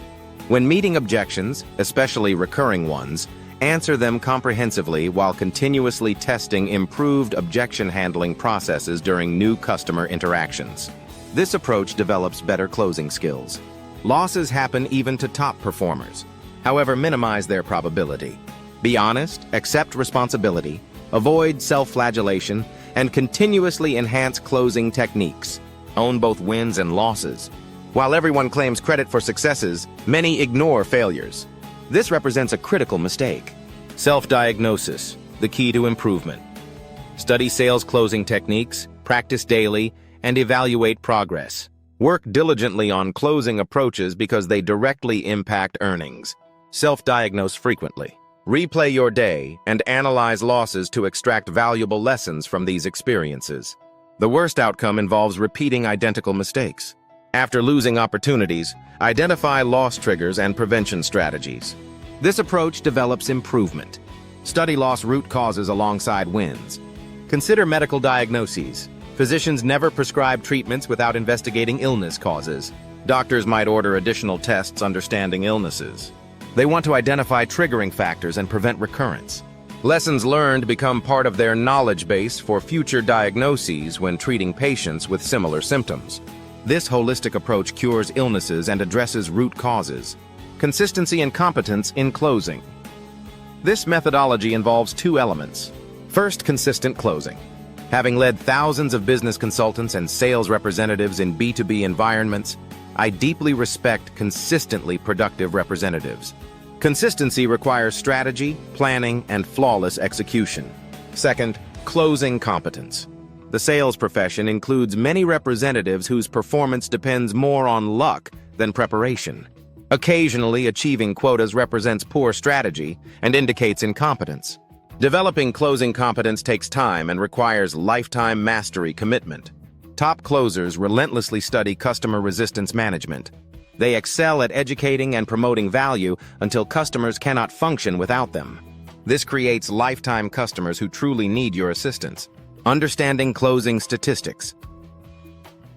When meeting objections, especially recurring ones, answer them comprehensively while continuously testing improved objection handling processes during new customer interactions. This approach develops better closing skills. Losses happen even to top performers. However, minimize their probability. Be honest, accept responsibility, avoid self-flagellation, and continuously enhance closing techniques. Own both wins and losses. While everyone claims credit for successes, many ignore failures. This represents a critical mistake. Self-diagnosis, the key to improvement. Study sales closing techniques, practice daily, and evaluate progress. Work diligently on closing approaches because they directly impact earnings. Self-diagnose frequently. Replay your day and analyze losses to extract valuable lessons from these experiences. The worst outcome involves repeating identical mistakes. After losing opportunities, identify loss triggers and prevention strategies. This approach develops improvement. Study loss root causes alongside wins. Consider medical diagnoses. Physicians never prescribe treatments without investigating illness causes. Doctors might order additional tests understanding illnesses. They want to identify triggering factors and prevent recurrence. Lessons learned become part of their knowledge base for future diagnoses when treating patients with similar symptoms. This holistic approach cures illnesses and addresses root causes. Consistency and competence in closing. This methodology involves 2 elements. First, consistent closing. Having led thousands of business consultants and sales representatives in B2B environments, I deeply respect consistently productive representatives. Consistency requires strategy, planning, and flawless execution. Second, closing competence. The sales profession includes many representatives whose performance depends more on luck than preparation. Occasionally, achieving quotas represents poor strategy and indicates incompetence. Developing closing competence takes time and requires lifetime mastery commitment. Top closers relentlessly study customer resistance management. They excel at educating and promoting value until customers cannot function without them. This creates lifetime customers who truly need your assistance. Understanding closing statistics.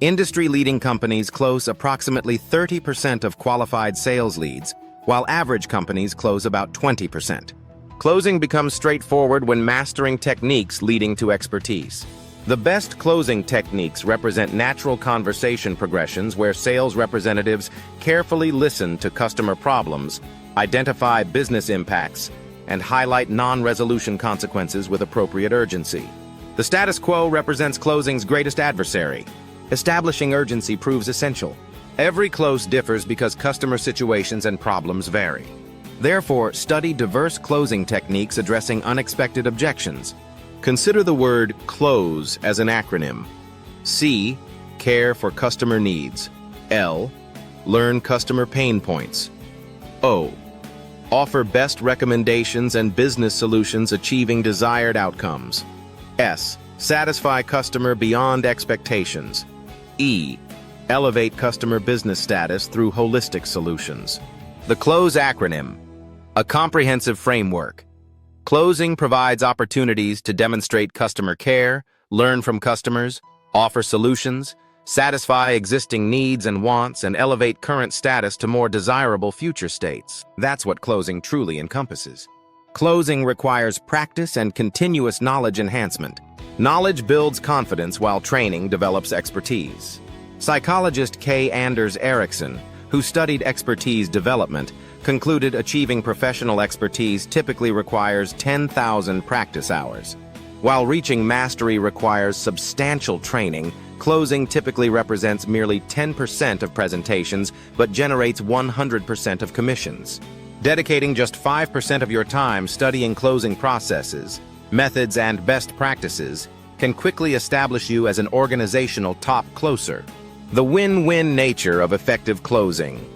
Industry-leading companies close approximately 30% of qualified sales leads, while average companies close about 20%. Closing becomes straightforward when mastering techniques leading to expertise. The best closing techniques represent natural conversation progressions where sales representatives carefully listen to customer problems, identify business impacts, and highlight non-resolution consequences with appropriate urgency. The status quo represents closing's greatest adversary. Establishing urgency proves essential. Every close differs because customer situations and problems vary. Therefore, study diverse closing techniques addressing unexpected objections. Consider the word CLOSE as an acronym. C. Care for customer needs. L. Learn customer pain points. O. Offer best recommendations and business solutions achieving desired outcomes. S. Satisfy customer beyond expectations. E. Elevate customer business status through holistic solutions. The CLOSE acronym. A comprehensive framework. Closing provides opportunities to demonstrate customer care, learn from customers, offer solutions, satisfy existing needs and wants, and elevate current status to more desirable future states. That's what closing truly encompasses. Closing requires practice and continuous knowledge enhancement. Knowledge builds confidence while training develops expertise. Psychologist K. Anders Ericsson, who studied expertise development, concluded achieving professional expertise typically requires 10,000 practice hours. While reaching mastery requires substantial training, closing typically represents merely 10% of presentations but generates 100% of commissions. Dedicating just 5% of your time studying closing processes, methods, and best practices can quickly establish you as an organizational top closer. The win-win nature of effective closing.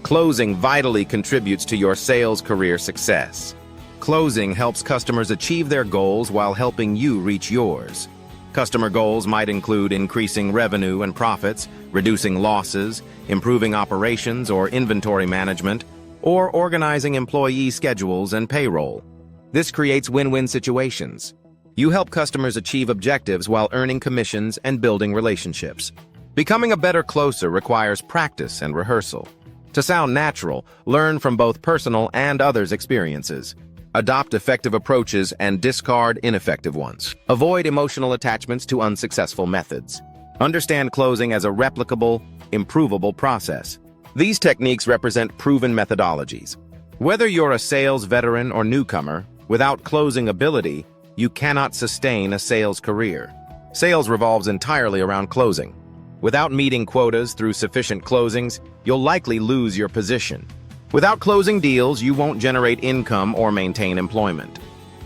Closing vitally contributes to your sales career success. Closing helps customers achieve their goals while helping you reach yours. Customer goals might include increasing revenue and profits, reducing losses, improving operations or inventory management, or organizing employee schedules and payroll. This creates win-win situations. You help customers achieve objectives while earning commissions and building relationships. Becoming a better closer requires practice and rehearsal. To sound natural, learn from both personal and others' experiences. Adopt effective approaches and discard ineffective ones. Avoid emotional attachments to unsuccessful methods. Understand closing as a replicable, improvable process. These techniques represent proven methodologies. Whether you're a sales veteran or newcomer, without closing ability, you cannot sustain a sales career. Sales revolves entirely around closing. Without meeting quotas through sufficient closings, you'll likely lose your position. Without closing deals, you won't generate income or maintain employment.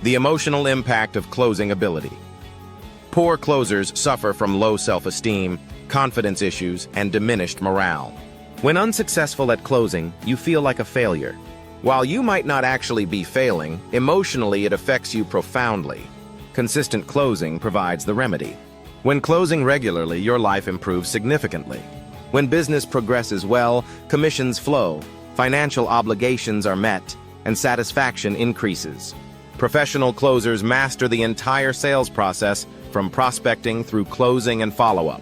The emotional impact of closing ability. Poor closers suffer from low self-esteem, confidence issues, and diminished morale. When unsuccessful at closing, you feel like a failure. While you might not actually be failing, emotionally it affects you profoundly. Consistent closing provides the remedy. When closing regularly, your life improves significantly. When business progresses well, commissions flow, financial obligations are met, and satisfaction increases. Professional closers master the entire sales process from prospecting through closing and follow-up.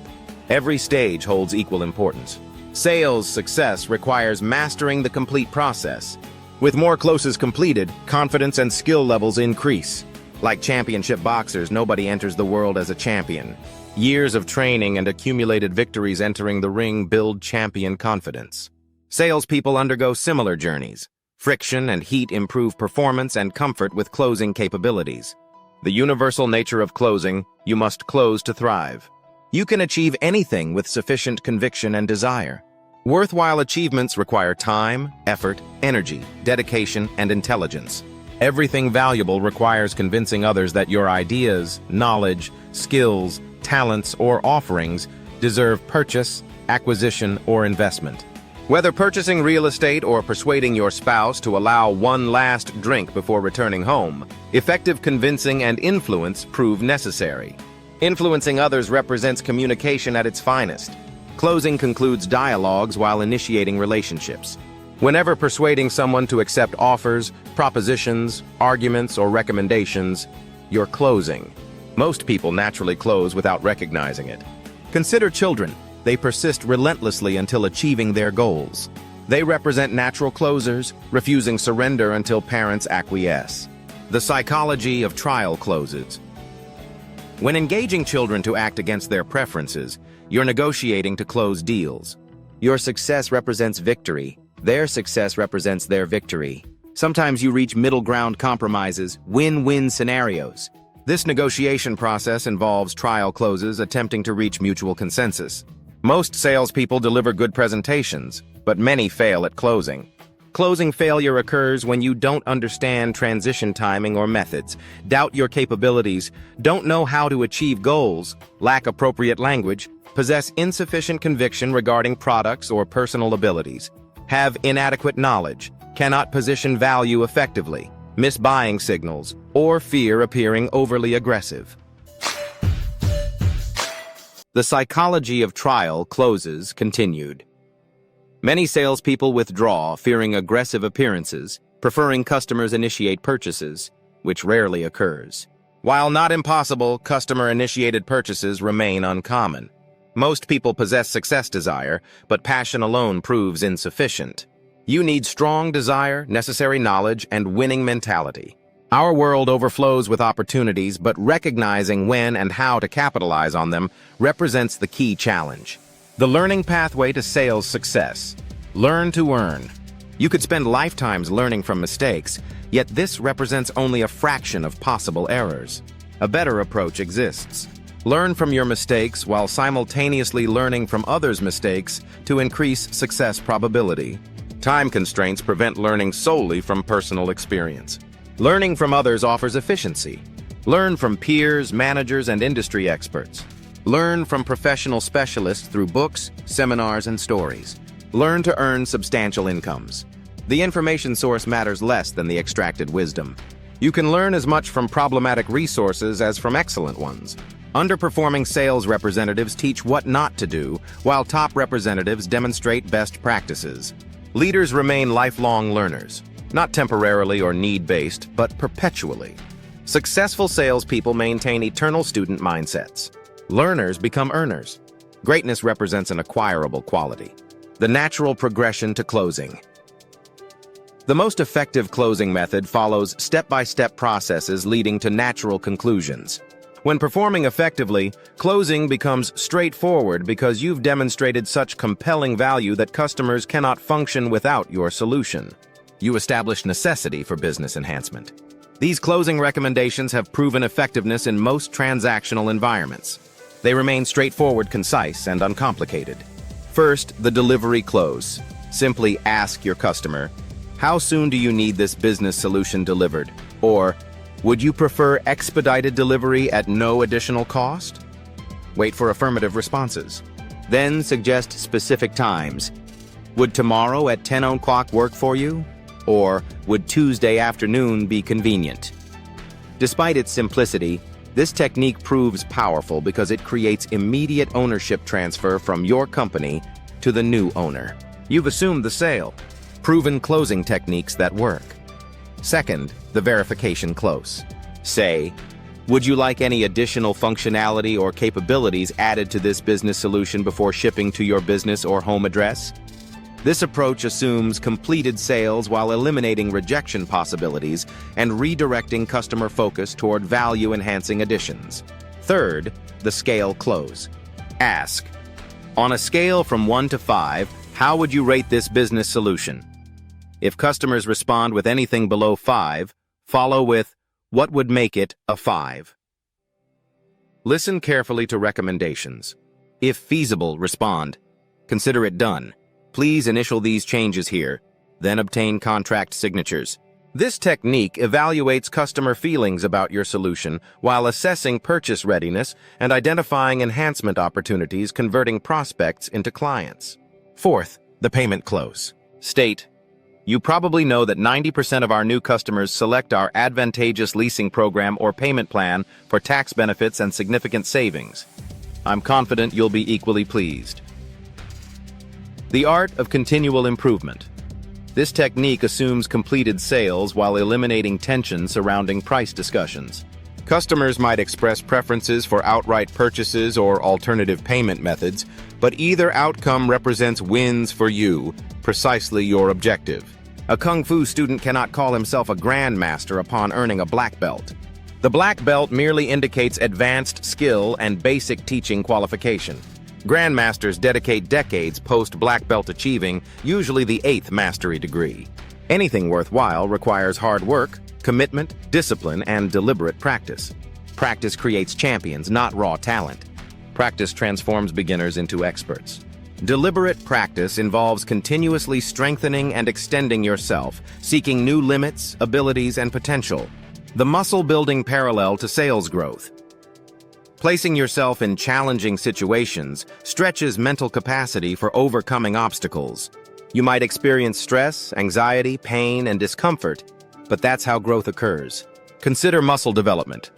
Every stage holds equal importance. Sales success requires mastering the complete process. With more closes completed, confidence and skill levels increase. Like championship boxers, nobody enters the world as a champion. Years of training and accumulated victories entering the ring build champion confidence. Salespeople undergo similar journeys. Friction and heat improve performance and comfort with closing capabilities. The universal nature of closing, you must close to thrive. You can achieve anything with sufficient conviction and desire. Worthwhile achievements require time, effort, energy, dedication, and intelligence. Everything valuable requires convincing others that your ideas, knowledge, skills, talents, or offerings deserve purchase, acquisition, or investment. Whether purchasing real estate or persuading your spouse to allow one last drink before returning home, effective convincing and influence prove necessary. Influencing others represents communication at its finest. Closing concludes dialogues while initiating relationships. Whenever persuading someone to accept offers, propositions, arguments, or recommendations, you're closing. Most people naturally close without recognizing it. Consider children. They persist relentlessly until achieving their goals. They represent natural closers, refusing surrender until parents acquiesce. The psychology of trial closes. When engaging children to act against their preferences, you're negotiating to close deals. Your success represents victory. Their success represents their victory. Sometimes you reach middle ground compromises, win-win scenarios. This negotiation process involves trial closes attempting to reach mutual consensus. Most salespeople deliver good presentations, but many fail at closing. Closing failure occurs when you don't understand transition timing or methods, doubt your capabilities, don't know how to achieve goals, lack appropriate language, possess insufficient conviction regarding products or personal abilities, have inadequate knowledge, cannot position value effectively, miss buying signals, or fear appearing overly aggressive. The psychology of trial closes continued. Many salespeople withdraw, fearing aggressive appearances, preferring customers initiate purchases, which rarely occurs. While not impossible, customer-initiated purchases remain uncommon. Most people possess success desire, but passion alone proves insufficient. You need strong desire, necessary knowledge, and winning mentality. Our world overflows with opportunities, but recognizing when and how to capitalize on them represents the key challenge. The learning pathway to sales success. Learn to earn. You could spend lifetimes learning from mistakes, yet this represents only a fraction of possible errors. A better approach exists. Learn from your mistakes while simultaneously learning from others' mistakes to increase success probability. Time constraints prevent learning solely from personal experience. Learning from others offers efficiency. Learn from peers, managers, and industry experts. Learn from professional specialists through books, seminars, and stories. Learn to earn substantial incomes. The information source matters less than the extracted wisdom. You can learn as much from problematic resources as from excellent ones. Underperforming sales representatives teach what not to do, while top representatives demonstrate best practices. Leaders remain lifelong learners, not temporarily or need-based, but perpetually. Successful salespeople maintain eternal student mindsets. Learners become earners. Greatness represents an acquirable quality. The natural progression to closing. The most effective closing method follows step-by-step processes leading to natural conclusions. When performing effectively, closing becomes straightforward because you've demonstrated such compelling value that customers cannot function without your solution. You establish necessity for business enhancement. These closing recommendations have proven effectiveness in most transactional environments. They remain straightforward, concise, and uncomplicated. First, the delivery close. Simply ask your customer, "How soon do you need this business solution delivered?" Or, "Would you prefer expedited delivery at no additional cost?" Wait for affirmative responses. Then suggest specific times. "Would tomorrow at 10 o'clock work for you?" Or, "Would Tuesday afternoon be convenient?" Despite its simplicity, this technique proves powerful because it creates immediate ownership transfer from your company to the new owner. You've assumed the sale. Proven closing techniques that work. Second, the verification close. Say, "Would you like any additional functionality or capabilities added to this business solution before shipping to your business or home address?" This approach assumes completed sales while eliminating rejection possibilities and redirecting customer focus toward value-enhancing additions. Third, the scale close. Ask, "On a scale from 1 to 5, how would you rate this business solution?" If customers respond with anything below 5, follow with, What would make it a 5? Listen carefully to recommendations. If feasible, respond. Consider it done. Please initial these changes here, then obtain contract signatures. This technique evaluates customer feelings about your solution while assessing purchase readiness and identifying enhancement opportunities, converting prospects into clients. Fourth, the payment close. State, you probably know that 90% of our new customers select our advantageous leasing program or payment plan for tax benefits and significant savings. I'm confident you'll be equally pleased. The art of continual improvement. This technique assumes completed sales while eliminating tension surrounding price discussions. Customers might express preferences for outright purchases or alternative payment methods, but either outcome represents wins for you, precisely your objective. A Kung Fu student cannot call himself a grandmaster upon earning a black belt. The black belt merely indicates advanced skill and basic teaching qualification. Grandmasters dedicate decades post-black belt achieving, usually the 8th mastery degree. Anything worthwhile requires hard work, commitment, discipline, and deliberate practice. Practice creates champions, not raw talent. Practice transforms beginners into experts. Deliberate practice involves continuously strengthening and extending yourself, seeking new limits, abilities, and potential. The muscle-building parallel to sales growth. Placing yourself in challenging situations stretches mental capacity for overcoming obstacles. You might experience stress, anxiety, pain, and discomfort, but that's how growth occurs. Consider muscle development.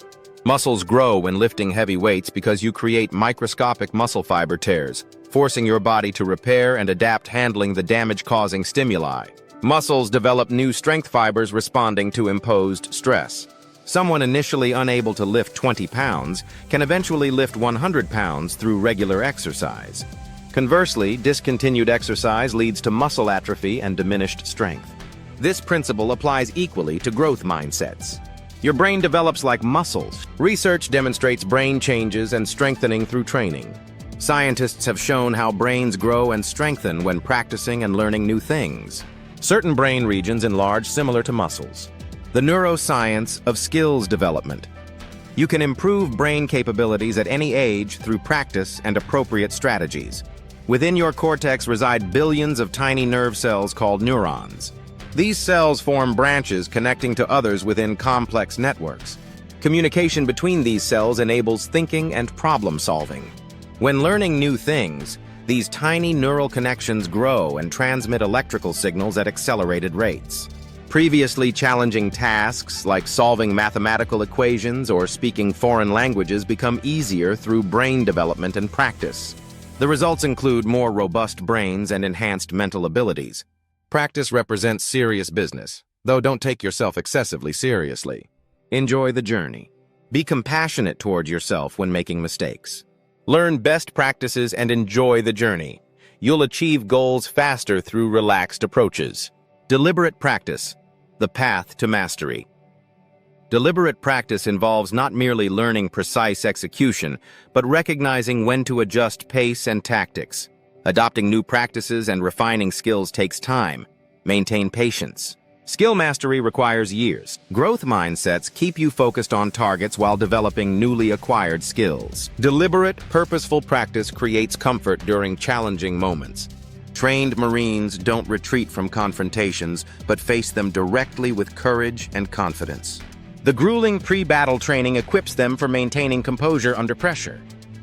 Muscles grow when lifting heavy weights because you create microscopic muscle fiber tears, forcing your body to repair and adapt, handling the damage-causing stimuli. Muscles develop new strength fibers responding to imposed stress. Someone initially unable to lift 20 pounds can eventually lift 100 pounds through regular exercise. Conversely, discontinued exercise leads to muscle atrophy and diminished strength. This principle applies equally to growth mindsets. Your brain develops like muscles. Research demonstrates brain changes and strengthening through training. Scientists have shown how brains grow and strengthen when practicing and learning new things. Certain brain regions enlarge similar to muscles. The neuroscience of skills development. You can improve brain capabilities at any age through practice and appropriate strategies. Within your cortex reside billions of tiny nerve cells called neurons. These cells form branches connecting to others within complex networks. Communication between these cells enables thinking and problem solving. When learning new things, these tiny neural connections grow and transmit electrical signals at accelerated rates. Previously challenging tasks like solving mathematical equations or speaking foreign languages become easier through brain development and practice. The results include more robust brains and enhanced mental abilities. Practice represents serious business, though don't take yourself excessively seriously. Enjoy the journey. Be compassionate toward yourself when making mistakes. Learn best practices and enjoy the journey. You'll achieve goals faster through relaxed approaches. Deliberate practice. The path to mastery. Deliberate practice involves not merely learning precise execution, but recognizing when to adjust pace and tactics. Adopting new practices and refining skills takes time. Maintain patience. Skill mastery requires years. Growth mindsets keep you focused on targets while developing newly acquired skills. Deliberate, purposeful practice creates comfort during challenging moments. Trained Marines don't retreat from confrontations, but face them directly with courage and confidence. The grueling pre-battle training equips them for maintaining composure under pressure.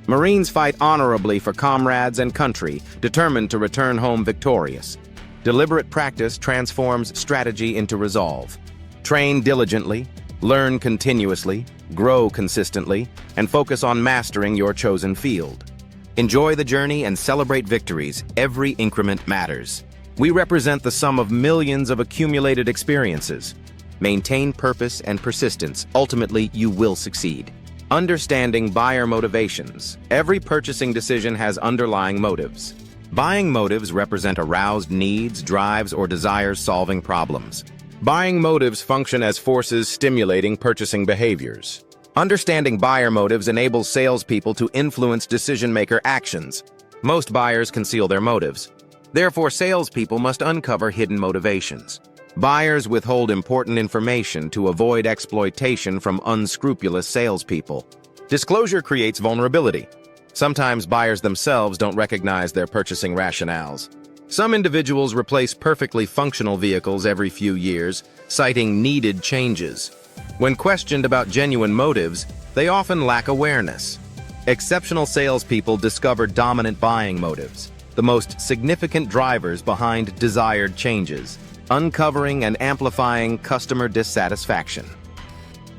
Marines fight honorably for comrades and country, determined to return home victorious. Deliberate practice transforms strategy into resolve. Train diligently, learn continuously, grow consistently, and focus on mastering your chosen field. Enjoy the journey and celebrate victories. Every increment matters. We represent the sum of millions of accumulated experiences. Maintain purpose and persistence. Ultimately, you will succeed. Understanding buyer motivations. Every purchasing decision has underlying motives. Buying motives represent aroused needs, drives, or desires solving problems. Buying motives function as forces stimulating purchasing behaviors. Understanding buyer motives enables salespeople to influence decision-maker actions. Most buyers conceal their motives. Therefore, salespeople must uncover hidden motivations. Buyers withhold important information to avoid exploitation from unscrupulous salespeople. Disclosure creates vulnerability. Sometimes buyers themselves don't recognize their purchasing rationales. Some individuals replace perfectly functional vehicles every few years, citing needed changes. When questioned about genuine motives, they often lack awareness. Exceptional salespeople discover dominant buying motives, the most significant drivers behind desired changes, uncovering and amplifying customer dissatisfaction.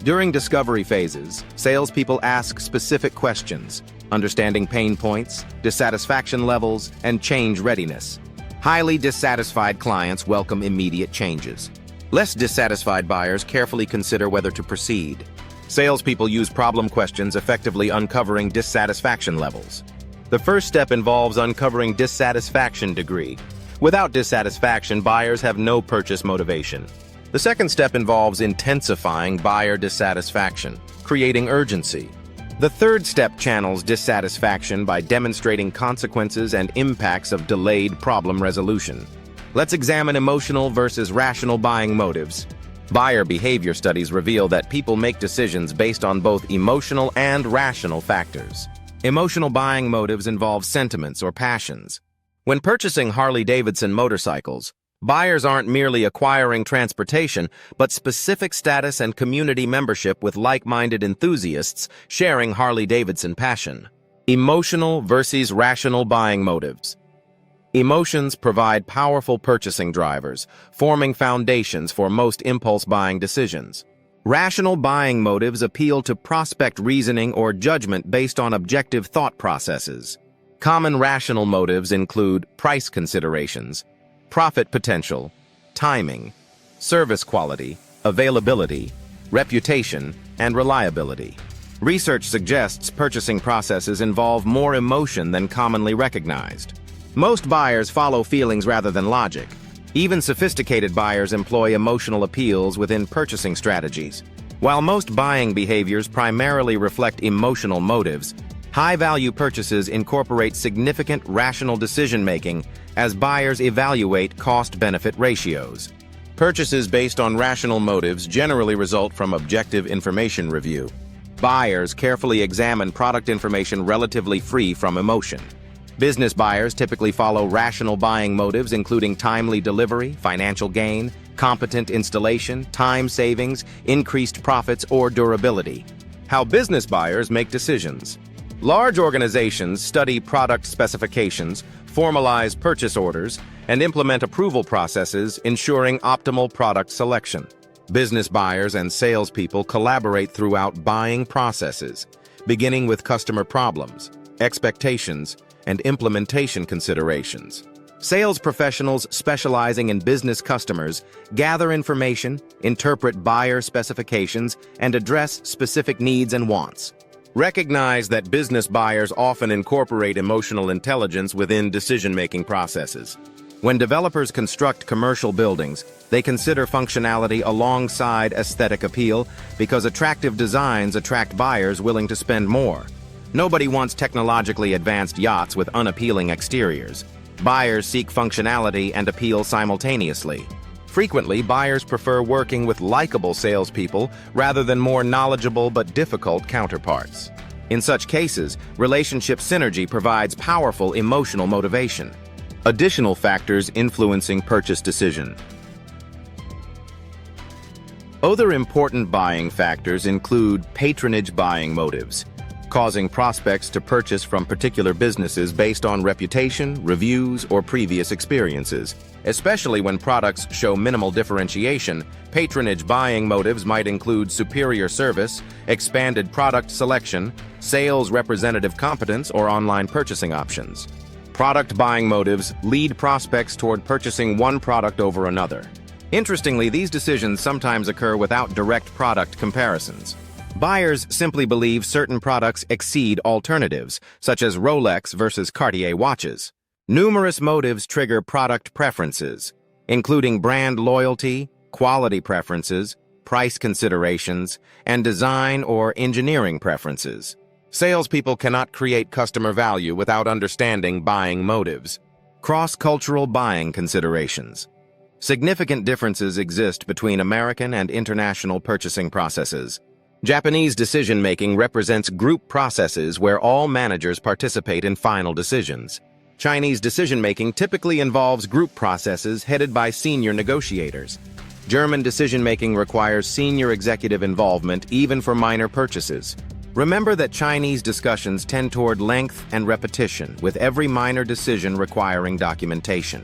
During discovery phases, salespeople ask specific questions, understanding pain points, dissatisfaction levels, and change readiness. Highly dissatisfied clients welcome immediate changes. Less dissatisfied buyers carefully consider whether to proceed. Salespeople use problem questions, effectively uncovering dissatisfaction levels. The first step involves uncovering dissatisfaction degree. Without dissatisfaction, buyers have no purchase motivation. The second step involves intensifying buyer dissatisfaction, creating urgency. The third step channels dissatisfaction by demonstrating consequences and impacts of delayed problem resolution. Let's examine emotional versus rational buying motives. Buyer behavior studies reveal that people make decisions based on both emotional and rational factors. Emotional buying motives involve sentiments or passions. When purchasing Harley-Davidson motorcycles, buyers aren't merely acquiring transportation, but specific status and community membership with like-minded enthusiasts sharing Harley-Davidson passion. Emotional versus rational buying motives. Emotions provide powerful purchasing drivers, forming foundations for most impulse buying decisions. Rational buying motives appeal to prospect reasoning or judgment based on objective thought processes. Common rational motives include price considerations, profit potential, timing, service quality, availability, reputation, and reliability. Research suggests purchasing processes involve more emotion than commonly recognized. Most buyers follow feelings rather than logic. Even sophisticated buyers employ emotional appeals within purchasing strategies. While most buying behaviors primarily reflect emotional motives, high-value purchases incorporate significant rational decision-making as buyers evaluate cost-benefit ratios. Purchases based on rational motives generally result from objective information review. Buyers carefully examine product information relatively free from emotion. Business buyers typically follow rational buying motives including timely delivery, financial gain, competent installation, time savings, increased profits, or durability. How business buyers make decisions. Large organizations study product specifications, formalize purchase orders, and implement approval processes, ensuring optimal product selection. Business buyers and salespeople collaborate throughout buying processes, beginning with customer problems, expectations, and implementation considerations. Sales professionals specializing in business customers gather information, interpret buyer specifications, and address specific needs and wants. Recognize that business buyers often incorporate emotional intelligence within decision-making processes. When developers construct commercial buildings, they consider functionality alongside aesthetic appeal because attractive designs attract buyers willing to spend more. Nobody wants technologically advanced yachts with unappealing exteriors. Buyers seek functionality and appeal simultaneously. Frequently, buyers prefer working with likable salespeople rather than more knowledgeable but difficult counterparts. In such cases, relationship synergy provides powerful emotional motivation. Additional factors influencing purchase decision. Other important buying factors include patronage buying motives, causing prospects to purchase from particular businesses based on reputation, reviews, or previous experiences. Especially when products show minimal differentiation, patronage buying motives might include superior service, expanded product selection, sales representative competence, or online purchasing options. Product buying motives lead prospects toward purchasing one product over another. Interestingly, these decisions sometimes occur without direct product comparisons. Buyers simply believe certain products exceed alternatives, such as Rolex versus Cartier watches. Numerous motives trigger product preferences, including brand loyalty, quality preferences, price considerations, and design or engineering preferences. Salespeople cannot create customer value without understanding buying motives. Cross-cultural buying considerations. Significant differences exist between American and international purchasing processes. Japanese decision-making represents group processes where all managers participate in final decisions. Chinese decision-making typically involves group processes headed by senior negotiators. German decision-making requires senior executive involvement even for minor purchases. Remember that Chinese discussions tend toward length and repetition, with every minor decision requiring documentation.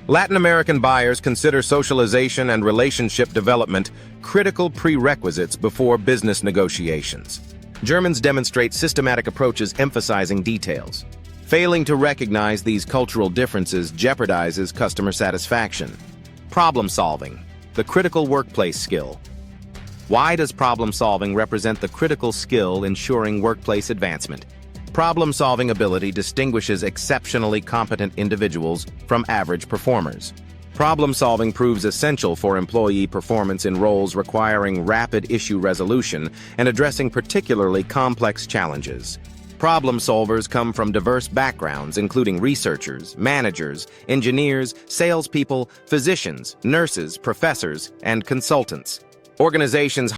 Latin American buyers consider socialization and relationship development critical prerequisites before business negotiations. Germans demonstrate systematic approaches emphasizing details. Failing to recognize these cultural differences jeopardizes customer satisfaction. Problem solving, the critical workplace skill. Why does problem solving represent the critical skill ensuring workplace advancement? Problem-solving ability distinguishes exceptionally competent individuals from average performers. Problem-solving proves essential for employee performance in roles requiring rapid issue resolution and addressing particularly complex challenges. Problem solvers come from diverse backgrounds, including researchers, managers, engineers, salespeople, physicians, nurses, professors, and consultants. Organizations